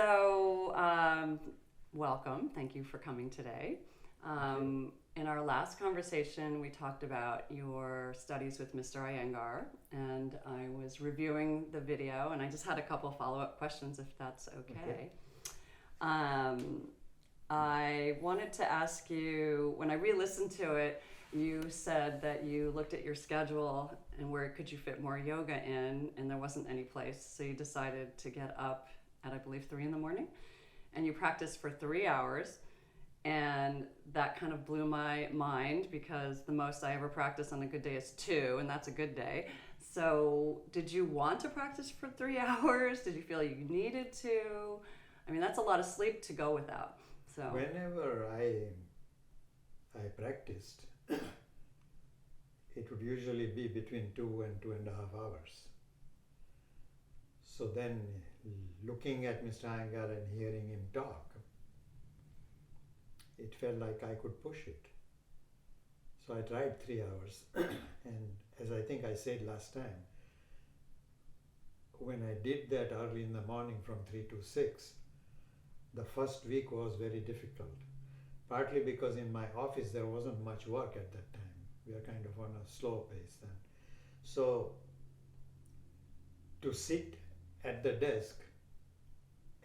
So, welcome. Thank you for coming today. In our last conversation, we talked about your studies with Mr. Iyengar, and I was reviewing the video, and I just had a couple follow-up questions, if that's okay. I wanted to ask you, when I re-listened to it, you said that you looked at your schedule and where could you fit more yoga in, and there wasn't any place, so you decided to get up at, I believe, 3 a.m, and you practiced for 3 hours. And that kind of blew my mind because the most I ever practice on a good day is 2, and that's a good day. So did you want to practice for 3 hours? Did you feel you needed to? I mean, that's a lot of sleep to go without. So whenever I practiced, it would usually be between 2 and 2.5 hours. So then looking at Mr. Iyengar and hearing him talk, it felt like I could push it. So I tried 3 hours. And as I think I said last time, when I did that early in the morning from 3 to 6, the first week was very difficult. Partly because in my office there wasn't much work at that time. We were kind of on a slow pace then. So to sit at the desk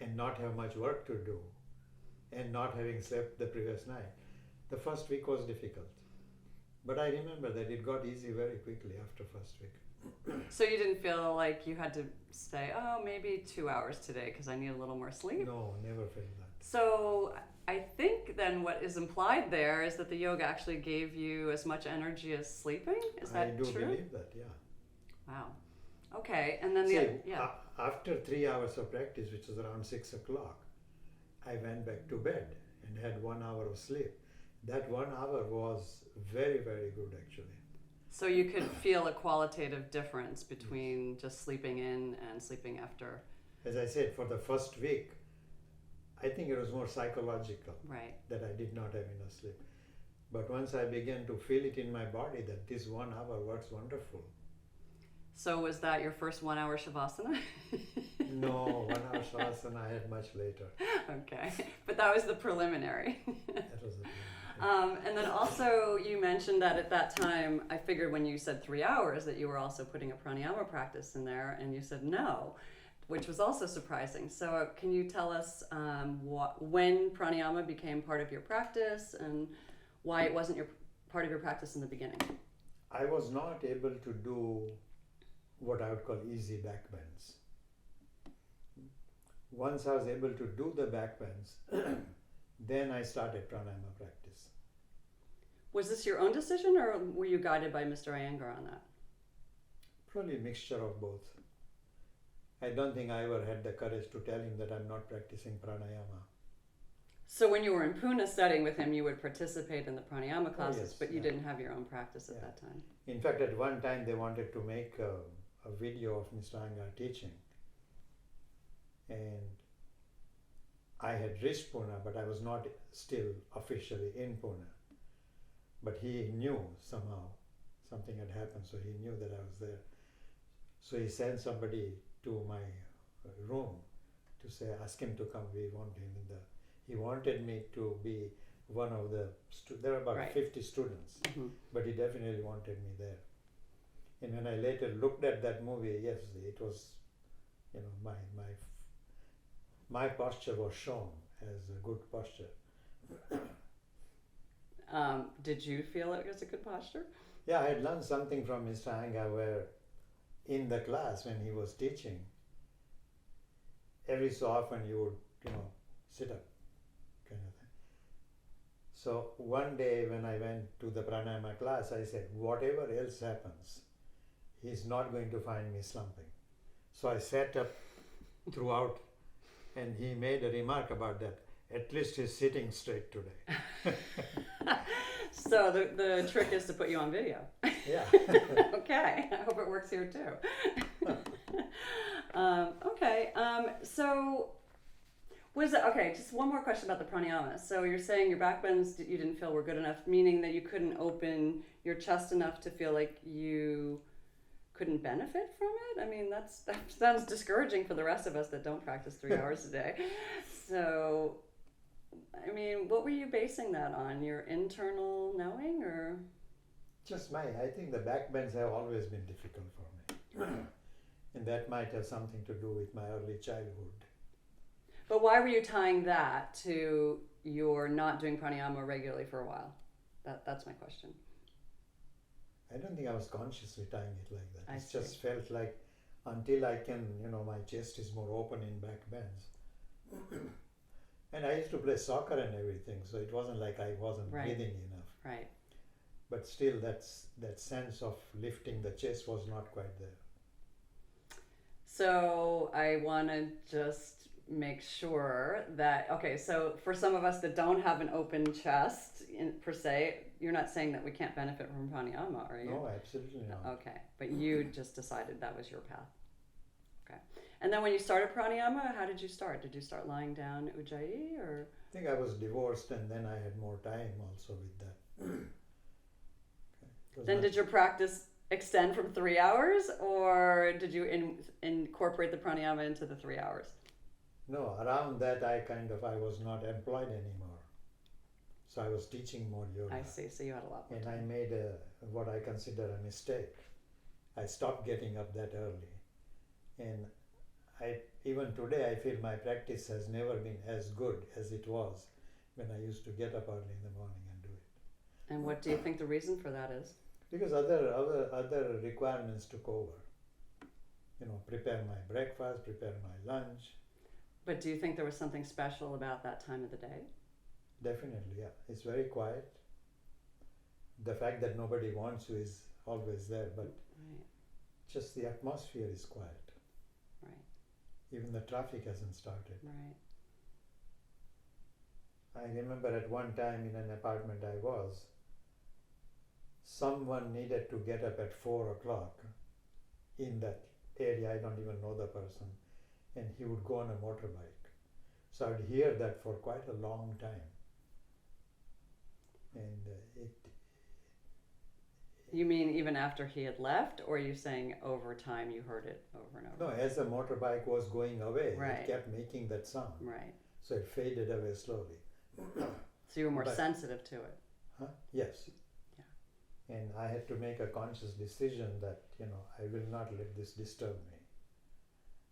and not have much work to do, and not having slept the previous night, the first week was difficult. But I remember that it got easy very quickly after first week. So you didn't feel like you had to say, oh, maybe 2 hours today because I need a little more sleep? No, never felt that. So I think then what is implied there is that the yoga actually gave you as much energy as sleeping? Is that true? I do believe that, yeah. Wow. Okay, and then after 3 hours of practice, which was around 6 o'clock, I went back to bed and had 1 hour of sleep. That 1 hour was very, very good actually. So you could feel a qualitative difference between just sleeping in and sleeping after. As I said, for the first week, I think it was more psychological, right, that I did not have enough sleep. But once I began to feel it in my body that this 1 hour works wonderful. So was that your first 1 hour Shavasana? No, 1 hour Shavasana I had much later. Okay, but that was the preliminary. That was the preliminary. And then also you mentioned that at that time, I figured when you said 3 hours that you were also putting a pranayama practice in there, and you said no, which was also surprising. So can you tell us when pranayama became part of your practice and why it wasn't part of your practice in the beginning? I was not able to do what I would call easy back bends. Once I was able to do the back bends, then I started pranayama practice. Was this your own decision, or were you guided by Mr. Iyengar on that? Probably a mixture of both. I don't think I ever had the courage to tell him that I'm not practicing pranayama. So when you were in Pune studying with him, you would participate in the pranayama classes, yes, but you didn't have your own practice at that time. In fact, at one time they wanted to make a video of Mr. Iyengar teaching. And I had reached Pune, but I was not still officially in Pune. But he knew somehow something had happened, so he knew that I was there. So he sent somebody to my room to say, ask him to come, we want him in the... He wanted me to be one of the... there are about 50 students, but he definitely wanted me there. And when I later looked at that movie, yes, it was, my posture was shown as a good posture. Did you feel it was a good posture? Yeah, I had learned something from Mr. Iyengar where in the class when he was teaching, every so often you would, sit up kind of thing. So one day when I went to the pranayama class, I said, whatever else happens, he's not going to find me slumping. So I sat up throughout, and he made a remark about that. At least he's sitting straight today. So the trick is to put you on video. Yeah. Okay, I hope it works here too. Okay, so was it, okay, just one more question about the pranayama. So you're saying your back bends you didn't feel were good enough, meaning that you couldn't open your chest enough to feel like you couldn't benefit from it? I mean, that sounds discouraging for the rest of us that don't practice 3 hours a day. So, I mean, what were you basing that on? Your internal knowing, or? Just I think the backbends have always been difficult for me. And that might have something to do with my early childhood. But why were you tying that to your not doing pranayama regularly for a while? That's my question. I don't think I was consciously tying it like that. I It see. just felt like until I can, my chest is more open in back bends. And I used to play soccer and everything, so it wasn't like I wasn't Right. breathing enough. Right. But still, that sense of lifting the chest was not quite there. So I want to just make sure that, okay, so for some of us that don't have an open chest per se, you're not saying that we can't benefit from pranayama, are you? No, absolutely not. Okay, but you just decided that was your path. Okay. And then when you started pranayama, how did you start? Did you start lying down ujjayi, or? I think I was divorced and then I had more time also with that. Then did your practice extend from 3 hours, or did you incorporate the pranayama into the 3 hours? No, around that I was not employed anymore. So I was teaching more yoga. I see, so you had a lot more And time. I made what I consider a mistake. I stopped getting up that early. And even today I feel my practice has never been as good as it was when I used to get up early in the morning and do it. And what do you think the reason for that is? Because other requirements took over. Prepare my breakfast, prepare my lunch. But do you think there was something special about that time of the day? Definitely, yeah. It's very quiet. The fact that nobody wants you is always there, but Right, just the atmosphere is quiet. right, Even the traffic hasn't started. right. I remember at one time in an apartment I was, someone needed to get up at 4 o'clock in that area. I don't even know the person. And he would go on a motorbike. So I'd hear that for quite a long time. And You mean even after he had left, or are you saying over time you heard it over and no, over? as the motorbike was going away, Right. it kept making that sound. Right. So it faded away slowly. So you were more But- sensitive to it. Huh? Yes. Yeah. And I had to make a conscious decision that, I will not let this disturb me.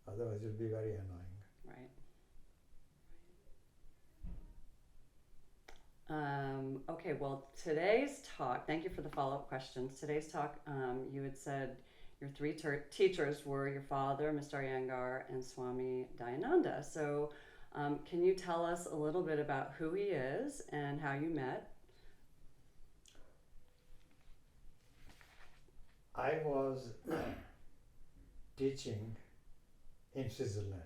Otherwise it will be very annoying. Right. Okay, well, today's talk, thank you for the follow-up questions. Today's talk, you had said your three teachers were your father, Mr. Iyengar, and Swami Dayananda. So can you tell us a little bit about who he is and how you met? I was teaching in Switzerland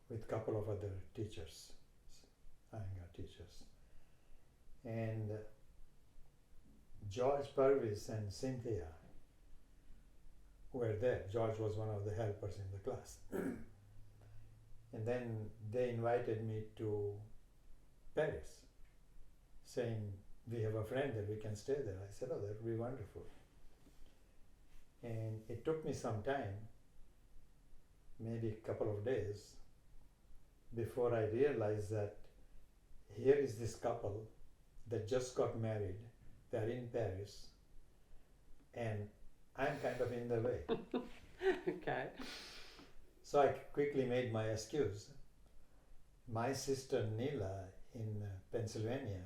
with a couple of other teachers, Iyengar teachers. And George Purvis and Cynthia were there. George was one of the helpers in the class. And then they invited me to Paris, saying, we have a friend that we can stay there. I said, oh, that would be wonderful. And it took me some time, maybe a couple of days, before I realized that here is this couple that just got married, they're in Paris, and I'm kind of in the way. Okay. So I quickly made my excuse. My sister Neela in Pennsylvania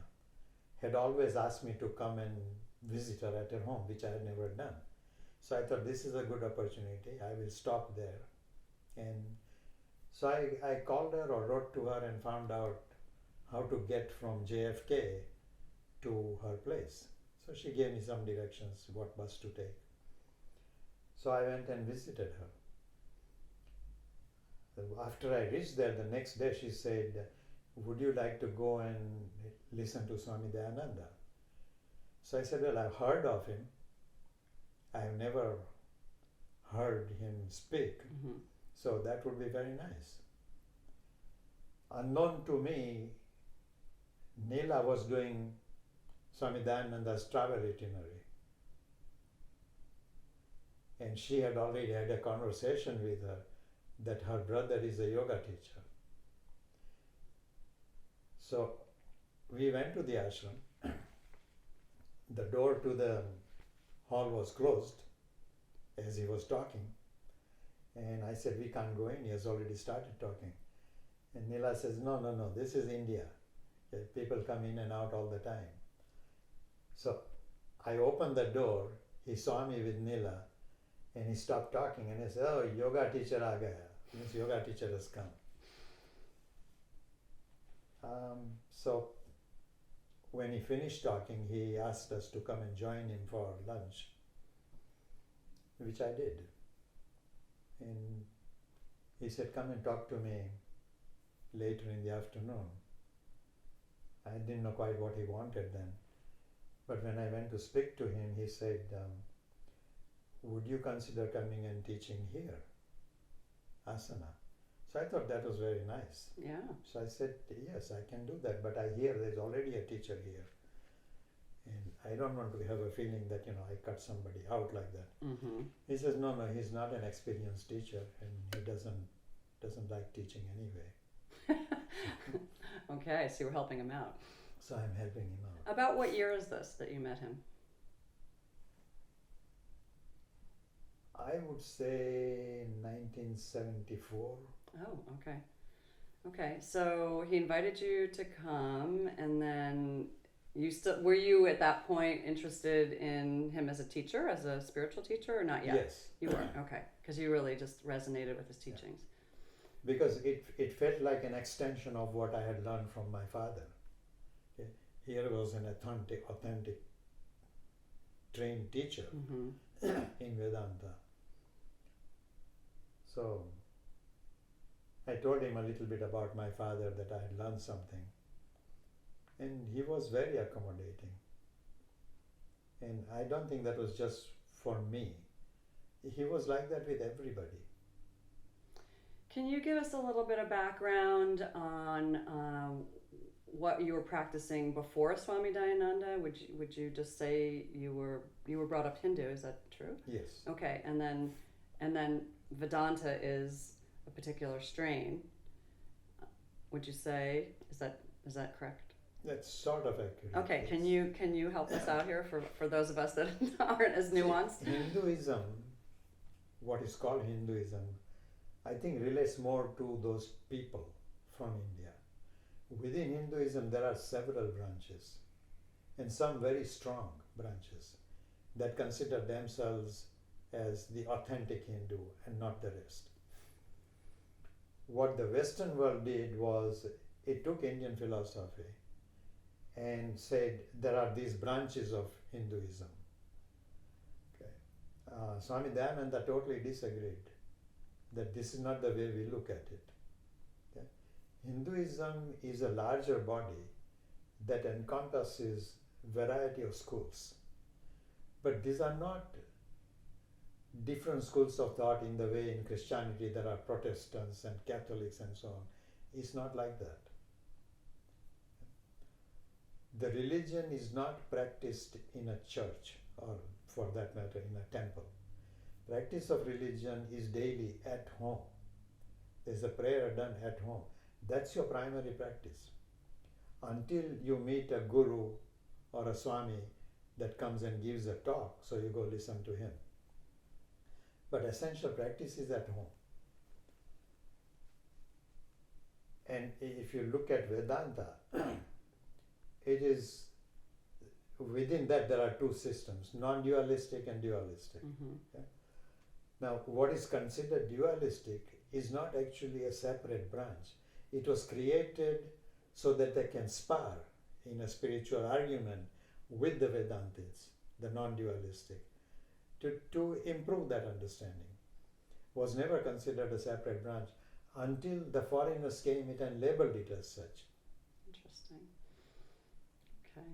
had always asked me to come and visit her at her home, which I had never done. So I thought this is a good opportunity. I will stop there. And so I called her or wrote to her and found out how to get from JFK to her place. So she gave me some directions, what bus to take. So I went and visited her. After I reached there, the next day she said, would you like to go and listen to Swami Dayananda? So I said, well, I've heard of him. I've never heard him speak. Mm-hmm. So that would be very nice. Unknown to me, Neela was doing Swami Dayananda's travel itinerary. and she had already had a conversation with her that her brother is a yoga teacher. So we went to the ashram. The door to the hall was closed as he was talking, and I said, we can't go in, he has already started talking. And Nila says, no, this is India. People come in and out all the time. So I opened the door, he saw me with Nila, and he stopped talking, and he said, oh, yoga teacher aa gaya. Means yoga teacher has come. So when he finished talking, he asked us to come and join him for lunch, which I did. And he said, come and talk to me later in the afternoon. I didn't know quite what he wanted then. But when I went to speak to him, he said, would you consider coming and teaching here, asana? So I thought that was very nice. Yeah. So I said, yes, I can do that, but I hear there's already a teacher here. And I don't want to have a feeling that, I cut somebody out like that. Mm-hmm. He says, no, he's not an experienced teacher, and he doesn't like teaching anyway. Okay, so you were helping him out. So I'm helping him out. About what year is this that you met him? I would say 1974. Oh, okay. Okay, so he invited you to come, and then were you at that point interested in him as a teacher, as a spiritual teacher, or not yet? Yes. You were, okay, because you really just resonated with his teachings. Because it felt like an extension of what I had learned from my father. Okay? Here was an authentic trained teacher in Vedanta. So I told him a little bit about my father, that I had learned something. And he was very accommodating. And I don't think that was just for me. He was like that with everybody. Can you give us a little bit of background on what you were practicing before Swami Dayananda? Would you just say you were brought up Hindu? Is that true? Yes. Okay, and then Vedanta is a particular strain. Would you say is that correct? That's sort of accurate. Okay, yes. can you help us out here for those of us that aren't as nuanced? Hinduism, what is called Hinduism, I think relates more to those people from India. Within Hinduism, there are several branches, and some very strong branches that consider themselves as the authentic Hindu and not the rest. What the Western world did was it took Indian philosophy and said there are these branches of Hinduism. Okay. Swami Dayananda totally disagreed, that this is not the way we look at it. Okay. Hinduism is a larger body that encompasses variety of schools. But these are not different schools of thought in the way in Christianity there are Protestants and Catholics and so on. It's not like that. The religion is not practiced in a church, or for that matter in a temple. Practice of religion is daily at home. There's a prayer done at home. That's your primary practice. Until you meet a guru or a swami that comes and gives a talk, so you go listen to him. But essential practice is at home. And if you look at Vedanta, it is, within that there are two systems, non-dualistic and dualistic. Mm-hmm. Okay? Now, what is considered dualistic is not actually a separate branch. It was created so that they can spar in a spiritual argument with the Vedantists, the non-dualistic, to improve that understanding. Was never considered a separate branch until the foreigners came in and labeled it as such. Interesting. Okay.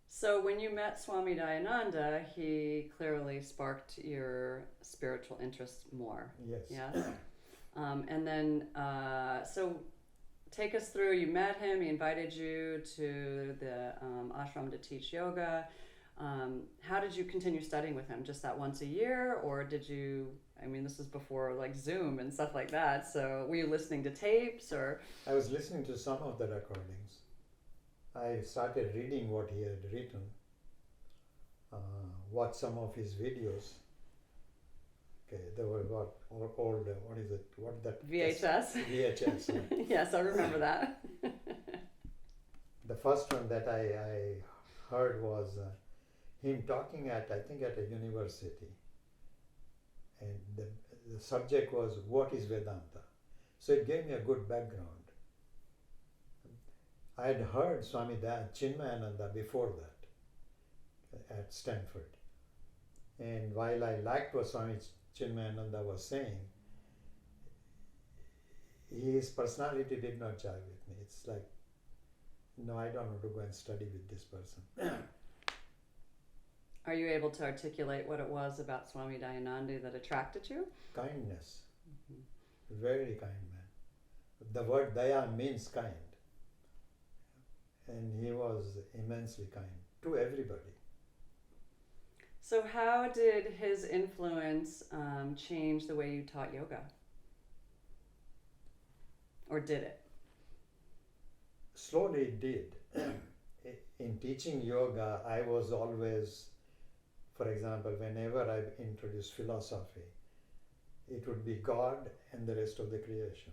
So when you met Swami Dayananda, he clearly sparked your spiritual interest more. Yes. Yes. And then, so take us through, you met him, he invited you to the ashram to teach yoga. How did you continue studying with him? Just that once a year, or did you? I mean, this is before like Zoom and stuff like that. So were you listening to tapes or? I was listening to some of the recordings. I started reading what he had written, watched some of his videos. Okay, they were what old, what is it? What that? VHS. VHS. Yeah. Yes, I remember that. The first one that I heard was him talking at, I think, at a university, and the subject was what is Vedanta. So it gave me a good background. I had heard Swami Chinmayananda before that at Stanford, and while I liked what Swami Chinmayananda was saying, his personality did not jive with me. It's like, no, I don't want to go and study with this person. Are you able to articulate what it was about Swami Dayananda that attracted you? Kindness. Very kind man. The word Daya means kind. And he was immensely kind to everybody. So how did his influence change the way you taught yoga? Or did it? Slowly it did. In teaching yoga, I was always, for example, whenever I introduced philosophy, it would be God and the rest of the creation.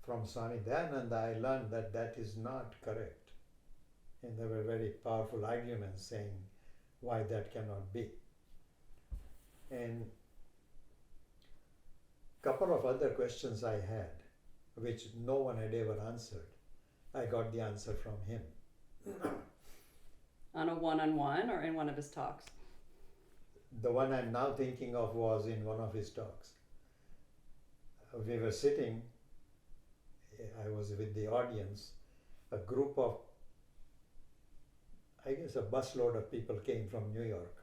From Swami Dayananda, I learned that that is not correct. And there were very powerful arguments saying why that cannot be. And couple of other questions I had, which no one had ever answered, I got the answer from him. On a one-on-one or in one of his talks? The one I'm now thinking of was in one of his talks. We were sitting, I was with the audience, a group of, I guess a busload of people came from New York.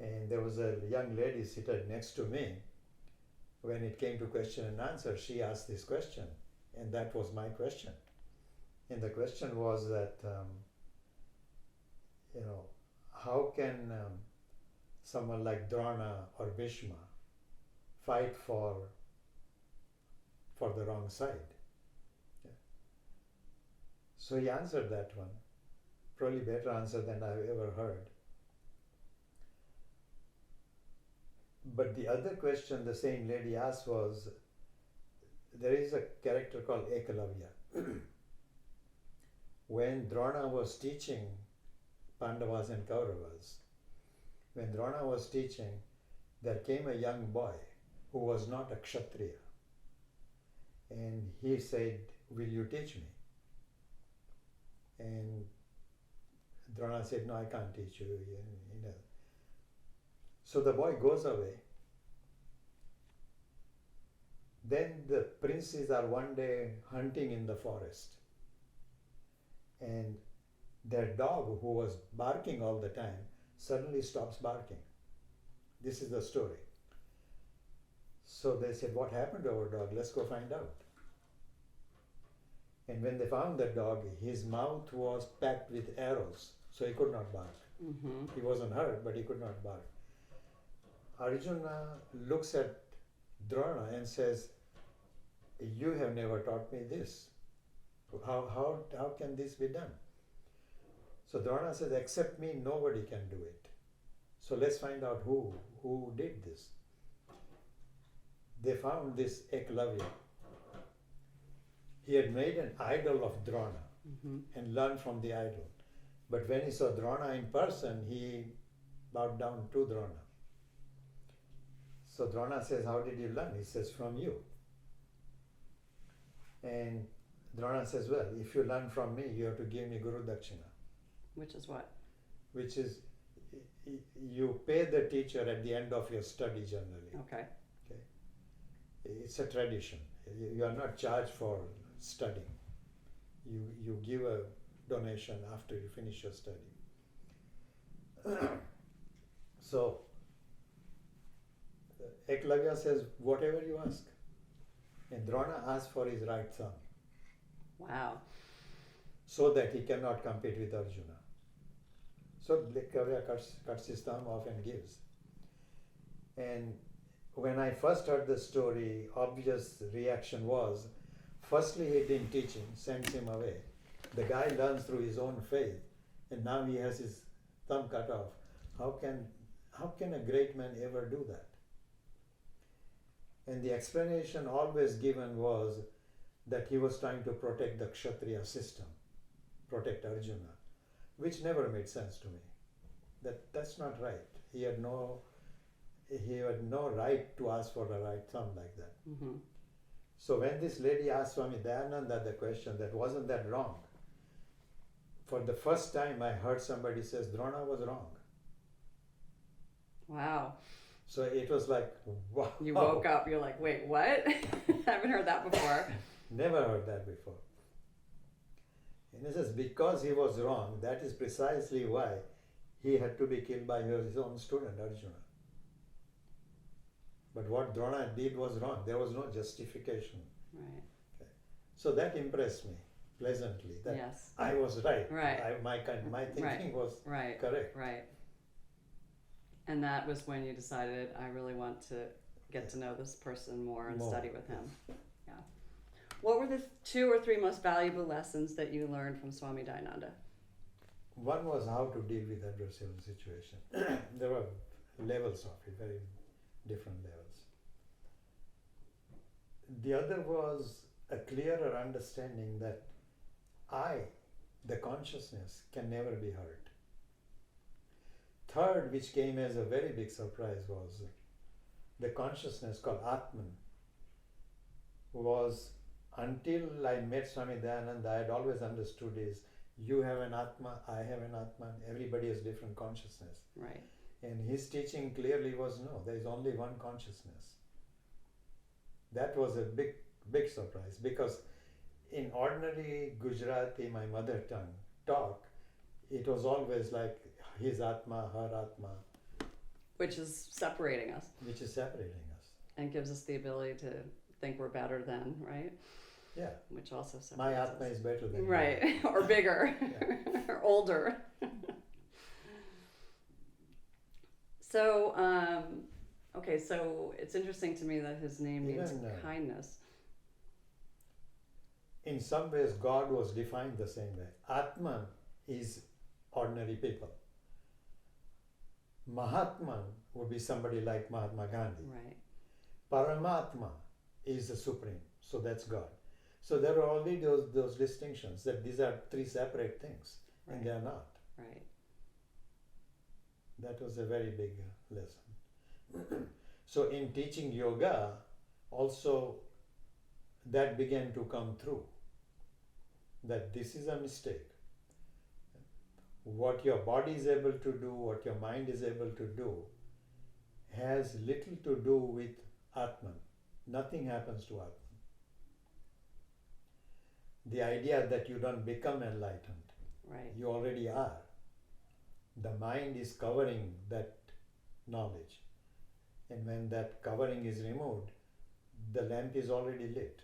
And there was a young lady seated next to me. When it came to question and answer, she asked this question, and that was my question. And the question was that, how can someone like Drona or Bhishma fight for the wrong side? Yeah. So he answered that one, probably better answer than I've ever heard. But the other question the same lady asked was, there is a character called Ekalavya. When Drona was teaching Pandavas and Kauravas, when Drona was teaching, there came a young boy who was not a Kshatriya. And he said, will you teach me? And Drona said, no, I can't teach you. So the boy goes away. Then the princes are one day hunting in the forest. And their dog, who was barking all the time, suddenly stops barking. This is the story. So they said, what happened to our dog? Let's go find out. And when they found the dog, his mouth was packed with arrows, so he could not bark. Mm-hmm. He wasn't hurt, but he could not bark. Arjuna looks at Drona and says, you have never taught me this. How can this be done? So Drona says, except me, nobody can do it. So let's find out who did this. They found this Ekalavya. He had made an idol of Drona and learned from the idol. But when he saw Drona in person, he bowed down to Drona. So Drona says, how did you learn? He says, from you. And Drona says, well, if you learn from me, you have to give me Guru Dakshina. Which is what? Which is, you pay the teacher at the end of your study generally. Okay. It's a tradition. You are not charged for studying. You give a donation after you finish your study. So, Eklavya says, whatever you ask. And Drona asks for his right thumb. Wow. So that he cannot compete with Arjuna. So Kavirya cuts his thumb off and gives. And when I first heard the story, obvious reaction was, firstly he didn't teach him, sends him away. The guy learns through his own faith, and now he has his thumb cut off. How can a great man ever do that? And the explanation always given was that he was trying to protect the Kshatriya system, protect Arjuna, which never made sense to me. That's not right. He had no right to ask for a right thumb like that. Mm-hmm. So when this lady asked Swami Dayananda the question, that wasn't that wrong? For the first time I heard somebody says Drona was wrong. Wow. So it was like, wow. You woke up, you're like, wait, what? I haven't heard that before. Never heard that before. And he says, because he was wrong, that is precisely why he had to be killed by his own student, Arjuna. But what Drona did was wrong. There was no justification. Right. Okay. So that impressed me pleasantly. That Yes. I was right. Right. My thinking was Right. correct. Right. And that was when you decided, I really want to get to know this person more and study with him. Yeah. What were the 2 or 3 most valuable lessons that you learned from Swami Dayananda? One was how to deal with adversarial situation. There were levels of it, very different levels. The other was a clearer understanding that I, the consciousness, can never be hurt. Third, which came as a very big surprise, was the consciousness called Atman was, until I met Swami Dayananda, I had always understood is, you have an Atma, I have an Atman, everybody has different consciousness. Right. And his teaching clearly was, no, there is only one consciousness. That was a big surprise, because in ordinary Gujarati, my mother tongue, talk, it was always like his Atma, her Atma. Which is separating us. Which is separating us. And gives us the ability to think we're better than, right? Yeah. Which also separates My us. Atma is better than Right. you. Or bigger. Yeah. Or older. So, okay, so it's interesting to me that his name means kindness. In some ways, God was defined the same way. Atman is ordinary people. Mahatman would be somebody like Mahatma Gandhi. Right. Paramatma is the supreme, so that's God. So there are already those distinctions that these are 3 separate things, Right. and they are not. Right. That was a very big lesson. So in teaching yoga, also that began to come through, that this is a mistake. What your body is able to do, what your mind is able to do, has little to do with Atman. Nothing happens to Atman. The idea that you don't become enlightened, Right. you already are. The mind is covering that knowledge. And when that covering is removed, the lamp is already lit.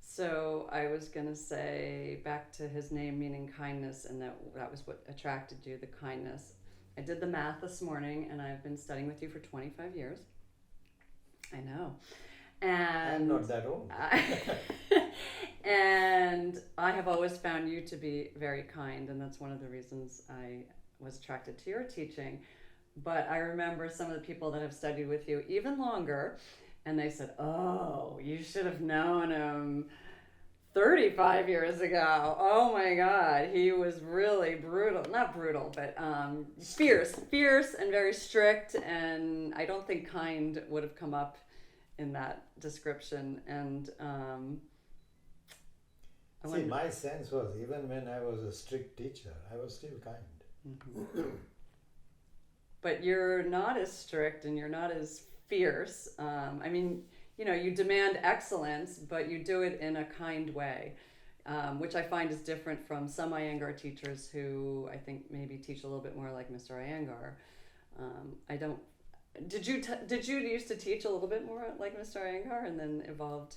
So I was going to say, back to his name meaning kindness, and that was what attracted you, the kindness. I did the math this morning, and I've been studying with you for 25 years. I know. And I'm not that old. And I have always found you to be very kind, and that's one of the reasons I was attracted to your teaching. But I remember some of the people that have studied with you even longer, and they said, oh, you should have known him 35 years ago. Oh my God, he was really brutal. Not brutal, but fierce and very strict, and I don't think kind would have come up in that description. And my sense was, even when I was a strict teacher, I was still kind. Mm-hmm. But you're not as strict and you're not as fierce. I mean, you know, you demand excellence, but you do it in a kind way, which I find is different from some Iyengar teachers who I think maybe teach a little bit more like Mr. Iyengar. Did you used to teach a little bit more like Mr. Iyengar and then evolved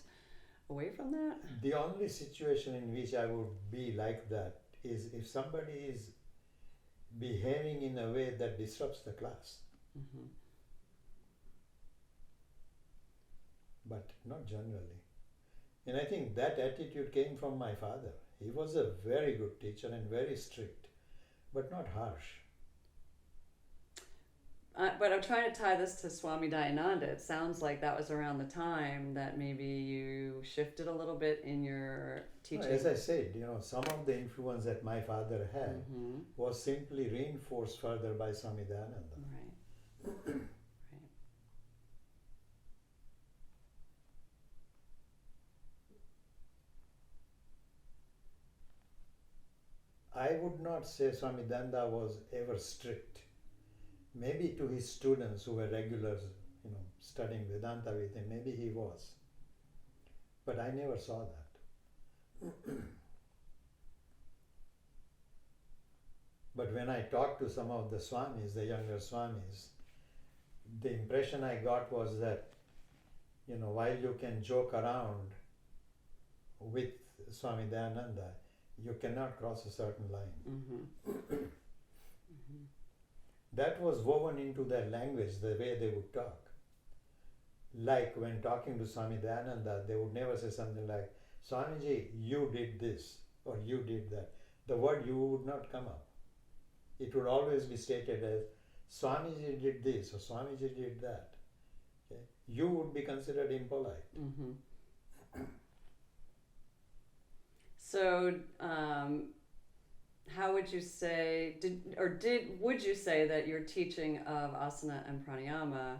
away from that? The only situation in which I would be like that is if somebody is behaving in a way that disrupts the class, Mm-hmm. but not generally. And I think that attitude came from my father. He was a very good teacher and very strict, but not harsh. But I'm trying to tie this to Swami Dayananda. It sounds like that was around the time that maybe you shifted a little bit in your teaching. As I said, some of the influence that my father had Mm-hmm. was simply reinforced further by Swami Dayananda. Right. Right. I would not say Swami Dayananda was ever strict. Maybe to his students who were regulars, studying Vedanta with him, maybe he was. But I never saw that. But when I talked to some of the Swamis, the younger Swamis, the impression I got was that, while you can joke around with Swami Dayananda, you cannot cross a certain line. Mm-hmm. Mm-hmm. That was woven into their language, the way they would talk. Like when talking to Swami Dayananda, they would never say something like, Swamiji, you did this or you did that. The word you would not come up. It would always be stated as, Swamiji did this or Swamiji did that. Okay? You would be considered impolite. Mm-hmm. So, how would you say, would you say that your teaching of asana and pranayama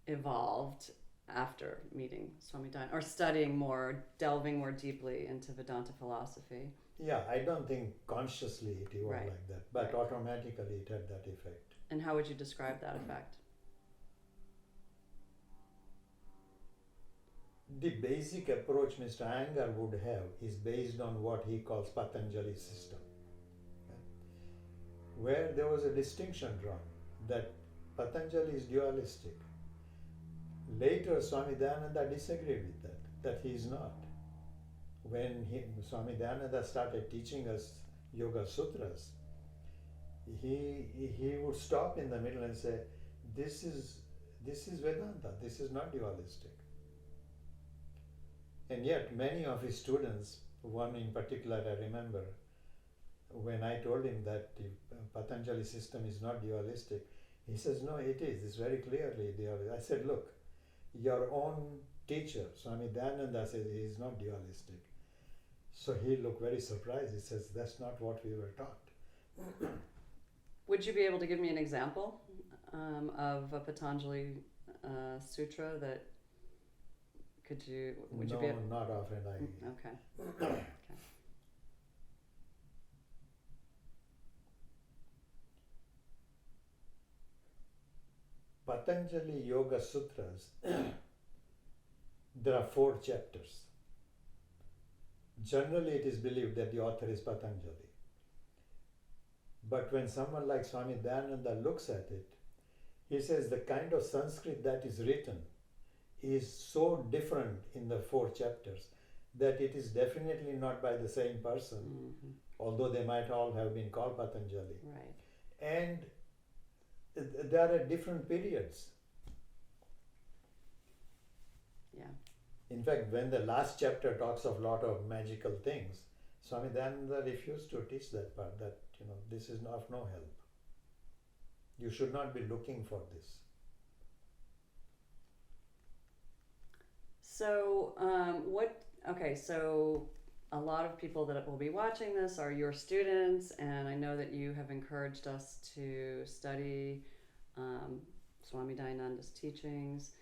evolved after meeting Swami Dayananda, or studying more, delving more deeply into Vedanta philosophy? Yeah, I don't think consciously it evolved Right. like that, but Right. automatically it had that effect. And how would you describe that effect? The basic approach Mr. Iyengar would have is based on what he calls Patanjali's system, where there was a distinction drawn that Patanjali is dualistic. Later, Swami Dayananda disagreed with that he is not. When Swami Dayananda started teaching us Yoga Sutras, he would stop in the middle and say, this is Vedanta, this is not dualistic. And yet many of his students, one in particular I remember, when I told him that the Patanjali system is not dualistic, he says, no, it is. It's very clearly dualistic. I said, look, your own teacher, Swami Dayananda, says he is not dualistic. So he looked very surprised. He says, that's not what we were taught. Would you be able to give me an example of a Patanjali sutra that would you be able? Not often. Okay. Okay. Patanjali Yoga Sutras, there are 4 chapters. Generally, it is believed that the author is Patanjali. But when someone like Swami Dayananda looks at it, he says the kind of Sanskrit that is written is so different in the 4 chapters that it is definitely not by the same person, Mm-hmm. although they might all have been called Patanjali. Right. And they are at different periods. Yeah. In fact, when the last chapter talks of lot of magical things, Swami Dayananda refused to teach that part, that this is of no help. You should not be looking for this. So, so a lot of people that will be watching this are your students, and I know that you have encouraged us to study Swami Dayananda's teachings.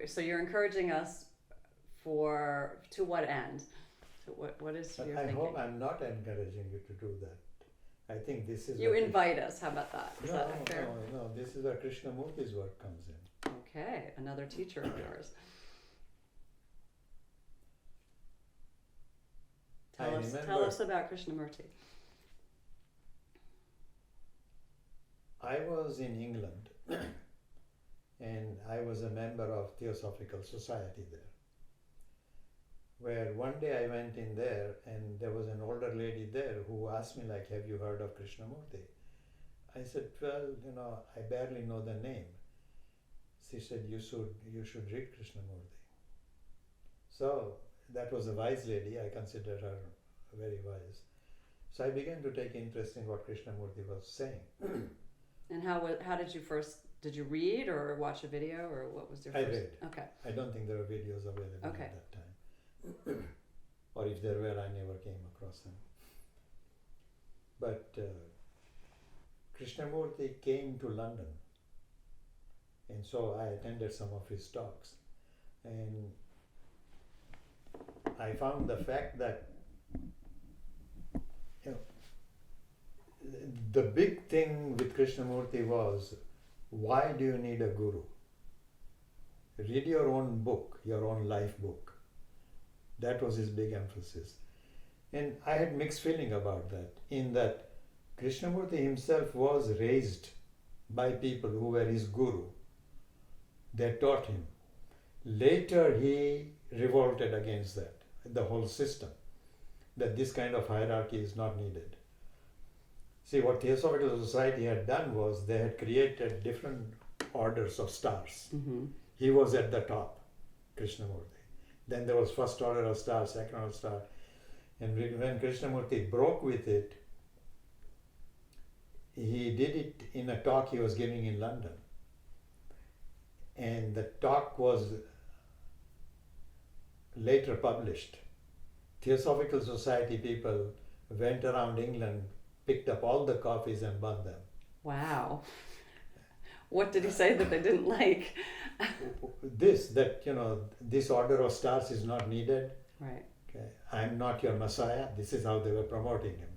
So you're encouraging us to what end? So what is your I thinking? hope I'm not encouraging you to do that. I think this is... You invite us, how about that? Is that fair? No, this is where Krishnamurti's work comes in. Okay, another teacher of yours. Tell us about Krishnamurti. I was in England and I was a member of Theosophical Society there. where one day I went in there and there was an older lady there who asked me like, have you heard of Krishnamurti? I said, well, I barely know the name. She said, you should read Krishnamurti. So that was a wise lady. I consider her very wise. So I began to take interest in what Krishnamurti was saying. And how did you first, did you read or watch a video, or what was your first? I read. Okay. I don't think there were videos available Okay. at that time. Or if there were, I never came across them. But Krishnamurti came to London, and so I attended some of his talks. And I found the fact that the big thing with Krishnamurti was, why do you need a guru? Read your own book, your own life book. That was his big emphasis. And I had mixed feeling about that, in that Krishnamurti himself was raised by people who were his guru. They taught him. Later he revolted against that, the whole system, that this kind of hierarchy is not needed. See, what Theosophical Society had done was they had created different orders of stars. Mm-hmm. He was at the top, Krishnamurti. Then there was first order of stars, second order of star. And when Krishnamurti broke with it, he did it in a talk he was giving in London. And the talk was later published. Theosophical Society people went around England, picked up all the copies and burned them. Wow. What did he say that they didn't like? This order of stars is not needed. Right. Okay. I'm not your Messiah. This is how they were promoting him.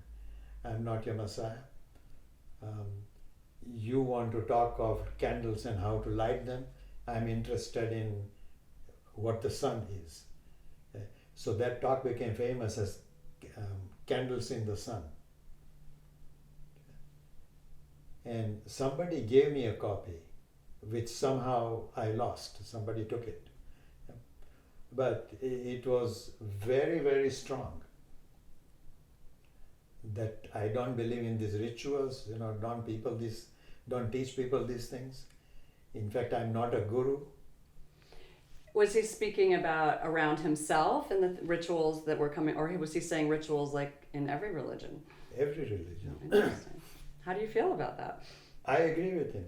I'm not your Messiah. You want to talk of candles and how to light them. I'm interested in what the sun is. Okay. So that talk became famous as Candles in the Sun. And somebody gave me a copy, which somehow I lost. Somebody took it. But it was very, very strong. That I don't believe in these rituals, don't teach people these things. In fact, I'm not a guru. Was he speaking about around himself and the rituals that were coming, or was he saying rituals like in every religion? Every religion. Interesting. How do you feel about that? I agree with him.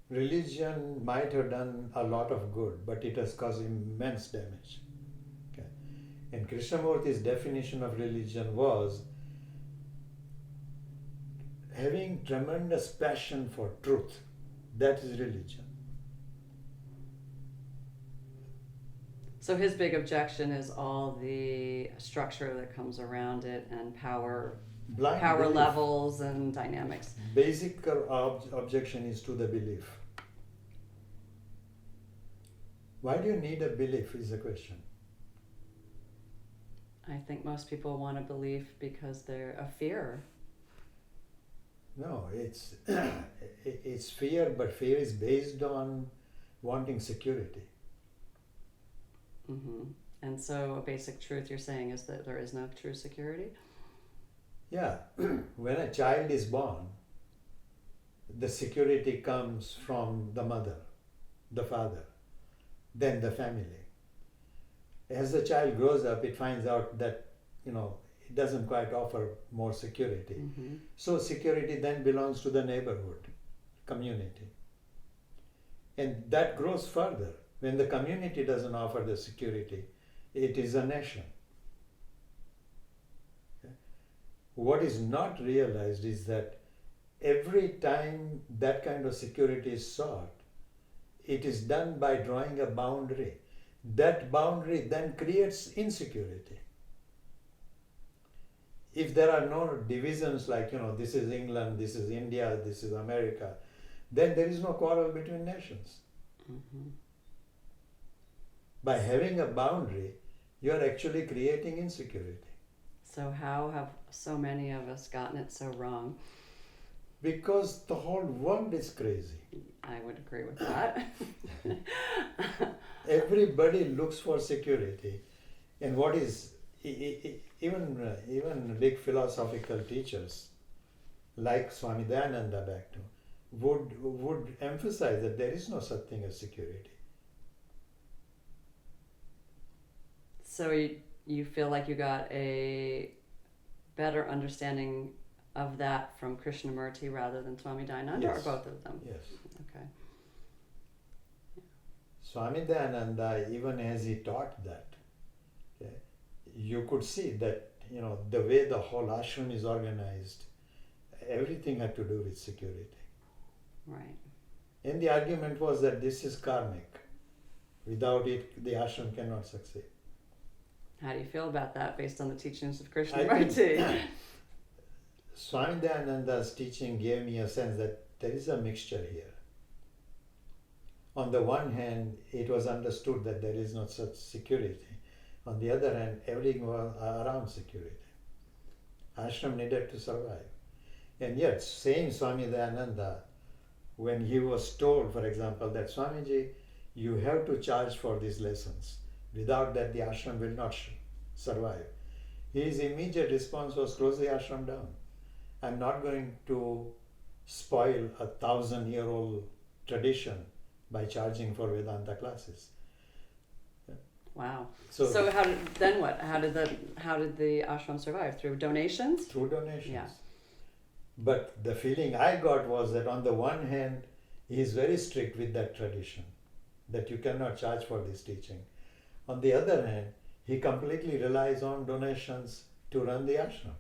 Religion might have done a lot of good, but it has caused immense damage. Okay. And Krishnamurti's definition of religion was having tremendous passion for truth. That is religion. So his big objection is all the structure that comes around it and power Blind power belief. levels and dynamics. Basic objection is to the belief. Why do you need a belief is the question. I think most people want a belief because they're a fear. No, it's fear, but fear is based on wanting security. Mm-hmm. And so a basic truth you're saying is that there is no true security? Yeah, when a child is born, the security comes from the mother, the father, then the family. As the child grows up, it finds out that, it doesn't quite offer more security. Mm-hmm. So security then belongs to the neighborhood, community. And that grows further. When the community doesn't offer the security, it is a nation. Okay? What is not realized is that every time that kind of security is sought, it is done by drawing a boundary. That boundary then creates insecurity. If there are no divisions like, this is England, this is India, this is America, then there is no quarrel between nations. Mm-hmm. By having a boundary, you are actually creating insecurity. So how have so many of us gotten it so wrong? Because the whole world is crazy. I would agree with that. Everybody looks for security. And what is even big philosophical teachers like Swami Dayananda back to would emphasize that there is no such thing as security. So you feel like you got a better understanding of that from Krishnamurti rather than Swami Dayananda, Yes. or both of them? Yes. Okay. Swami Dayananda, even as he taught that, okay, you could see that, the way the whole ashram is organized, everything had to do with security. Right. And the argument was that this is karmic. Without it, the ashram cannot succeed. How do you feel about that based on the teachings of I think Krishnamurti? Swami Dayananda's teaching gave me a sense that there is a mixture here. On the one hand, it was understood that there is not such security. On the other hand, everything was around security. Ashram needed to survive. And yet, same Swami Dayananda, when he was told, for example, that Swamiji, you have to charge for these lessons. Without that, the ashram will not survive. His immediate response was, close the ashram down. I'm not going to spoil a 1,000-year-old tradition by charging for Vedanta classes. Wow. So So then what? How did the ashram survive? Through donations? through donations. Yeah. But the feeling I got was that on the one hand, he is very strict with that tradition, that you cannot charge for this teaching. On the other hand, he completely relies on donations to run the ashram.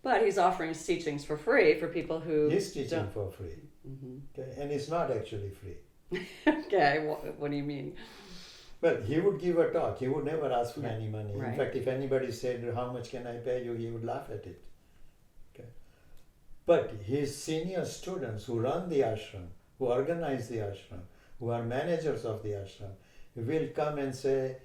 But he's offering his teachings for free for people who He's teaching don't. for free. Hmm. Okay? And it's not actually free. Okay, what do you mean? Well, he would give a talk. He would never ask for Yeah, any money. right. In fact, if anybody said, how much can I pay you, he would laugh at it. Okay. But his senior students who run the ashram, who organize the ashram, who are managers of the ashram, will come and say,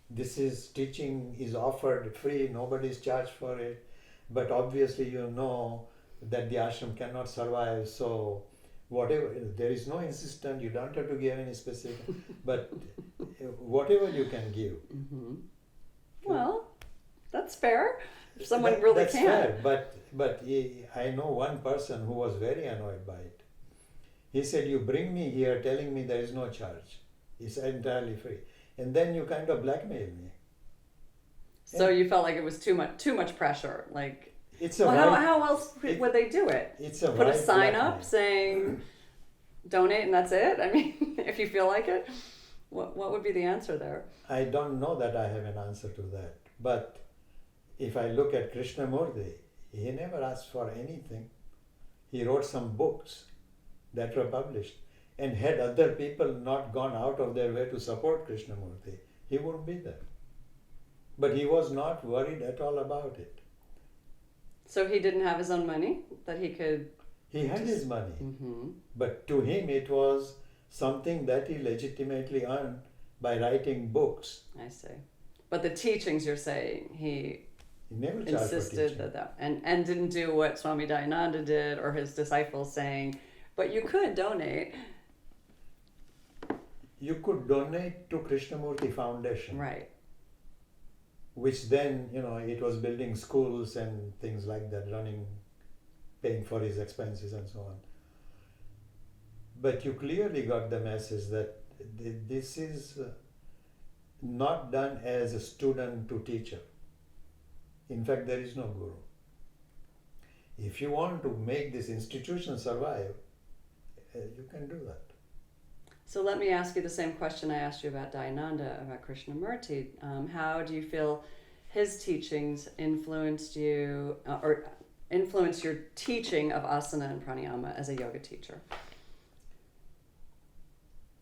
this is teaching is offered free, nobody is charged for it, but obviously that the ashram cannot survive, so whatever, there is no insistence, you don't have to give any specific, but whatever you can give. Hmm. Well, that's fair. If someone really that's can. fair, but I know one person who was very annoyed by it. He said, you bring me here telling me there is no charge. It's entirely free. And then you kind of blackmail me. So you felt like it was too much pressure. Like, It's a well, right, how else would they do it? it's a Put a right sign blackmail. up saying donate and that's it? I mean, if you feel like it, what would be the answer there? I don't know that I have an answer to that. But if I look at Krishnamurti, he never asked for anything. He wrote some books that were published. And had other people not gone out of their way to support Krishnamurti, he wouldn't be there. But he was not worried at all about it. So he didn't have his own money that he could. He had his money, Hmm. but to him it was something that he legitimately earned by writing books. I see. But the teachings, you're saying, he He never charged for insisted teaching. that and didn't do what Swami Dayananda did or his disciples saying, but you could donate. You could donate to Krishnamurti Foundation, Right. which then, it was building schools and things like that, paying for his expenses and so on. But you clearly got the message that this is not done as a student to teacher. In fact, there is no guru. If you want to make this institution survive, you can do that. So let me ask you the same question I asked you about Dayananda, about Krishnamurti. How do you feel his teachings influenced you, or influenced your teaching of asana and pranayama as a yoga teacher?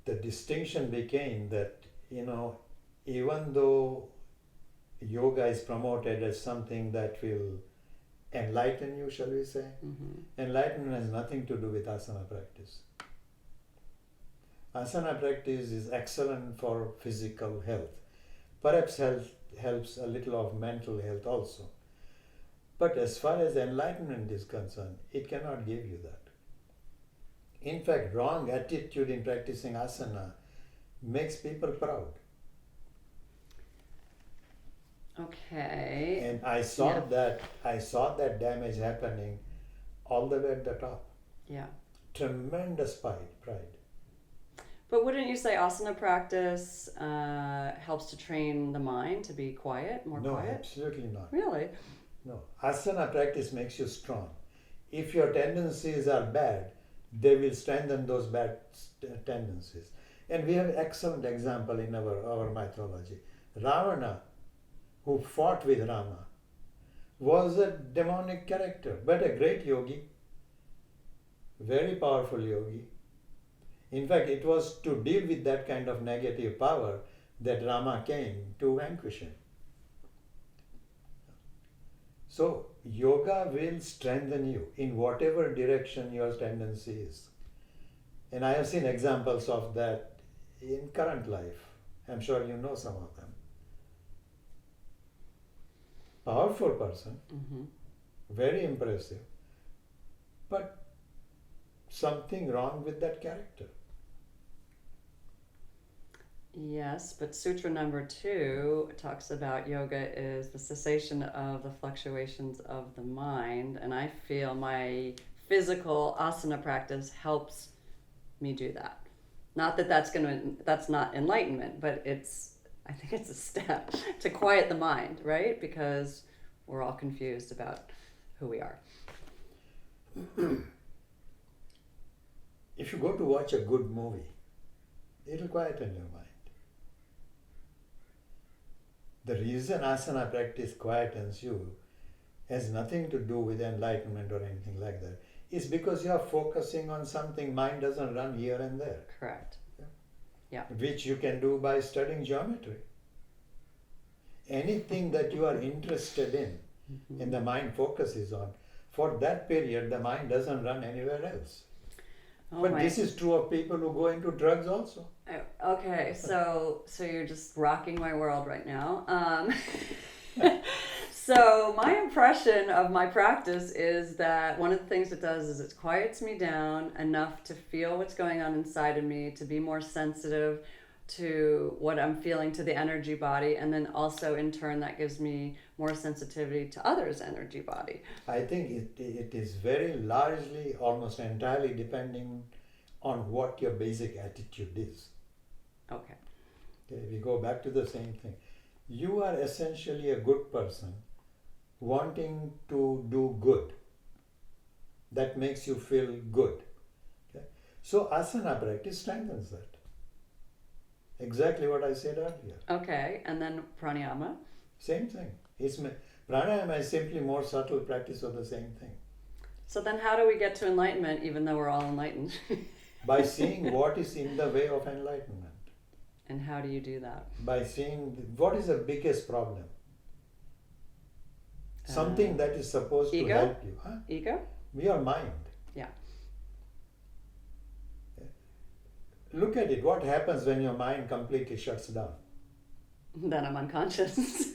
The distinction became that, even though yoga is promoted as something that will enlighten you, shall we say, enlightenment has nothing to do with asana practice. Asana practice is excellent for physical health. Perhaps helps a little of mental health also. But as far as enlightenment is concerned, it cannot give you that. In fact, wrong attitude in practicing asana makes people proud. Okay. And I saw Yeah. that damage happening all the way at the top. Yeah. Tremendous pride. But wouldn't you say asana practice helps to train the mind to be quiet, more No, quiet? absolutely not. Really? No. Asana practice makes you strong. If your tendencies are bad, they will strengthen those bad tendencies. And we have excellent example in our mythology. Ravana, who fought with Rama, was a demonic character, but a great yogi, very powerful yogi. In fact, it was to deal with that kind of negative power that Rama came to vanquish him. So, yoga will strengthen you in whatever direction your tendency is. And I have seen examples of that in current life. I'm sure you know some of them. Powerful person, Mm-hmm. very impressive, but something wrong with that character. Yes, but sutra number 2 talks about yoga is the cessation of the fluctuations of the mind, and I feel my physical asana practice helps me do that. Not that that's not enlightenment, but I think it's a step to quiet the mind, right? Because we're all confused about who we are. If you go to watch a good movie, it'll quieten your mind. The reason asana practice quietens you has nothing to do with enlightenment or anything like that. It's because you are focusing on something, mind doesn't run here and there. Correct. Yeah. Which you can do by studying geometry. Anything that you are interested in Mm-hmm. and the mind focuses on, for that period the mind doesn't run anywhere else. Oh But my. this is true of people who go into drugs also. Okay, so you're just rocking my world right now. So my impression of my practice is that one of the things it does is it quiets me down enough to feel what's going on inside of me, to be more sensitive to what I'm feeling, to the energy body, and then also in turn that gives me more sensitivity to others' energy body. I think it is very largely, almost entirely depending on what your basic attitude is. Okay. Okay, we go back to the same thing. You are essentially a good person wanting to do good. That makes you feel good. Okay? So asana practice strengthens that. Exactly what I said earlier. Okay, and then pranayama. Same thing. Pranayama is simply more subtle practice of the same thing. So then how do we get to enlightenment even though we're all enlightened? By seeing what is in the way of enlightenment. And how do you do that? By seeing what is the biggest problem. Something that is supposed ego? to help you. Huh? Ego? Your mind. Yeah. Look at it. What happens when your mind completely shuts down? Then I'm unconscious.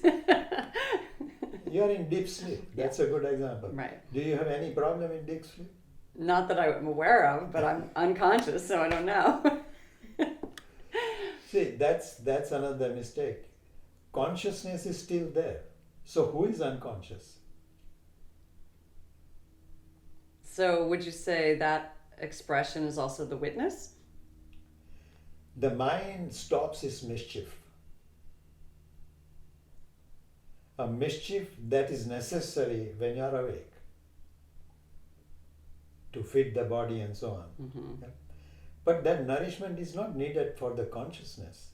You are in deep sleep. That's a good example. Right. Do you have any problem in deep sleep? Not that I'm aware of, but I'm unconscious, so I don't know. See, that's another mistake. Consciousness is still there. So who is unconscious? So would you say that expression is also the witness? The mind stops its mischief. A mischief that is necessary when you are awake to feed the body and so on. Mm-hmm. Yeah? But that nourishment is not needed for the consciousness.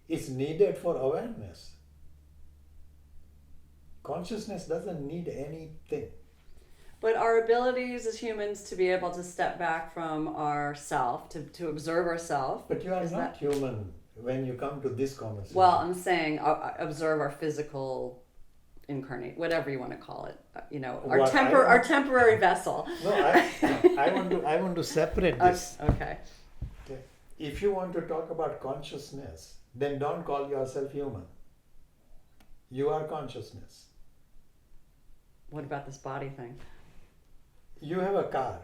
It's needed for awareness. Consciousness doesn't need anything. But our abilities as humans to be able to step back from ourself, to observe ourself. But you are not human when you come to this conversation. Well, I'm saying observe our physical incarnate, whatever you want to call it. Our temporary vessel. No, I want to separate this. Okay. Okay. If you want to talk about consciousness, then don't call yourself human. You are consciousness. What about this body thing? You have a car.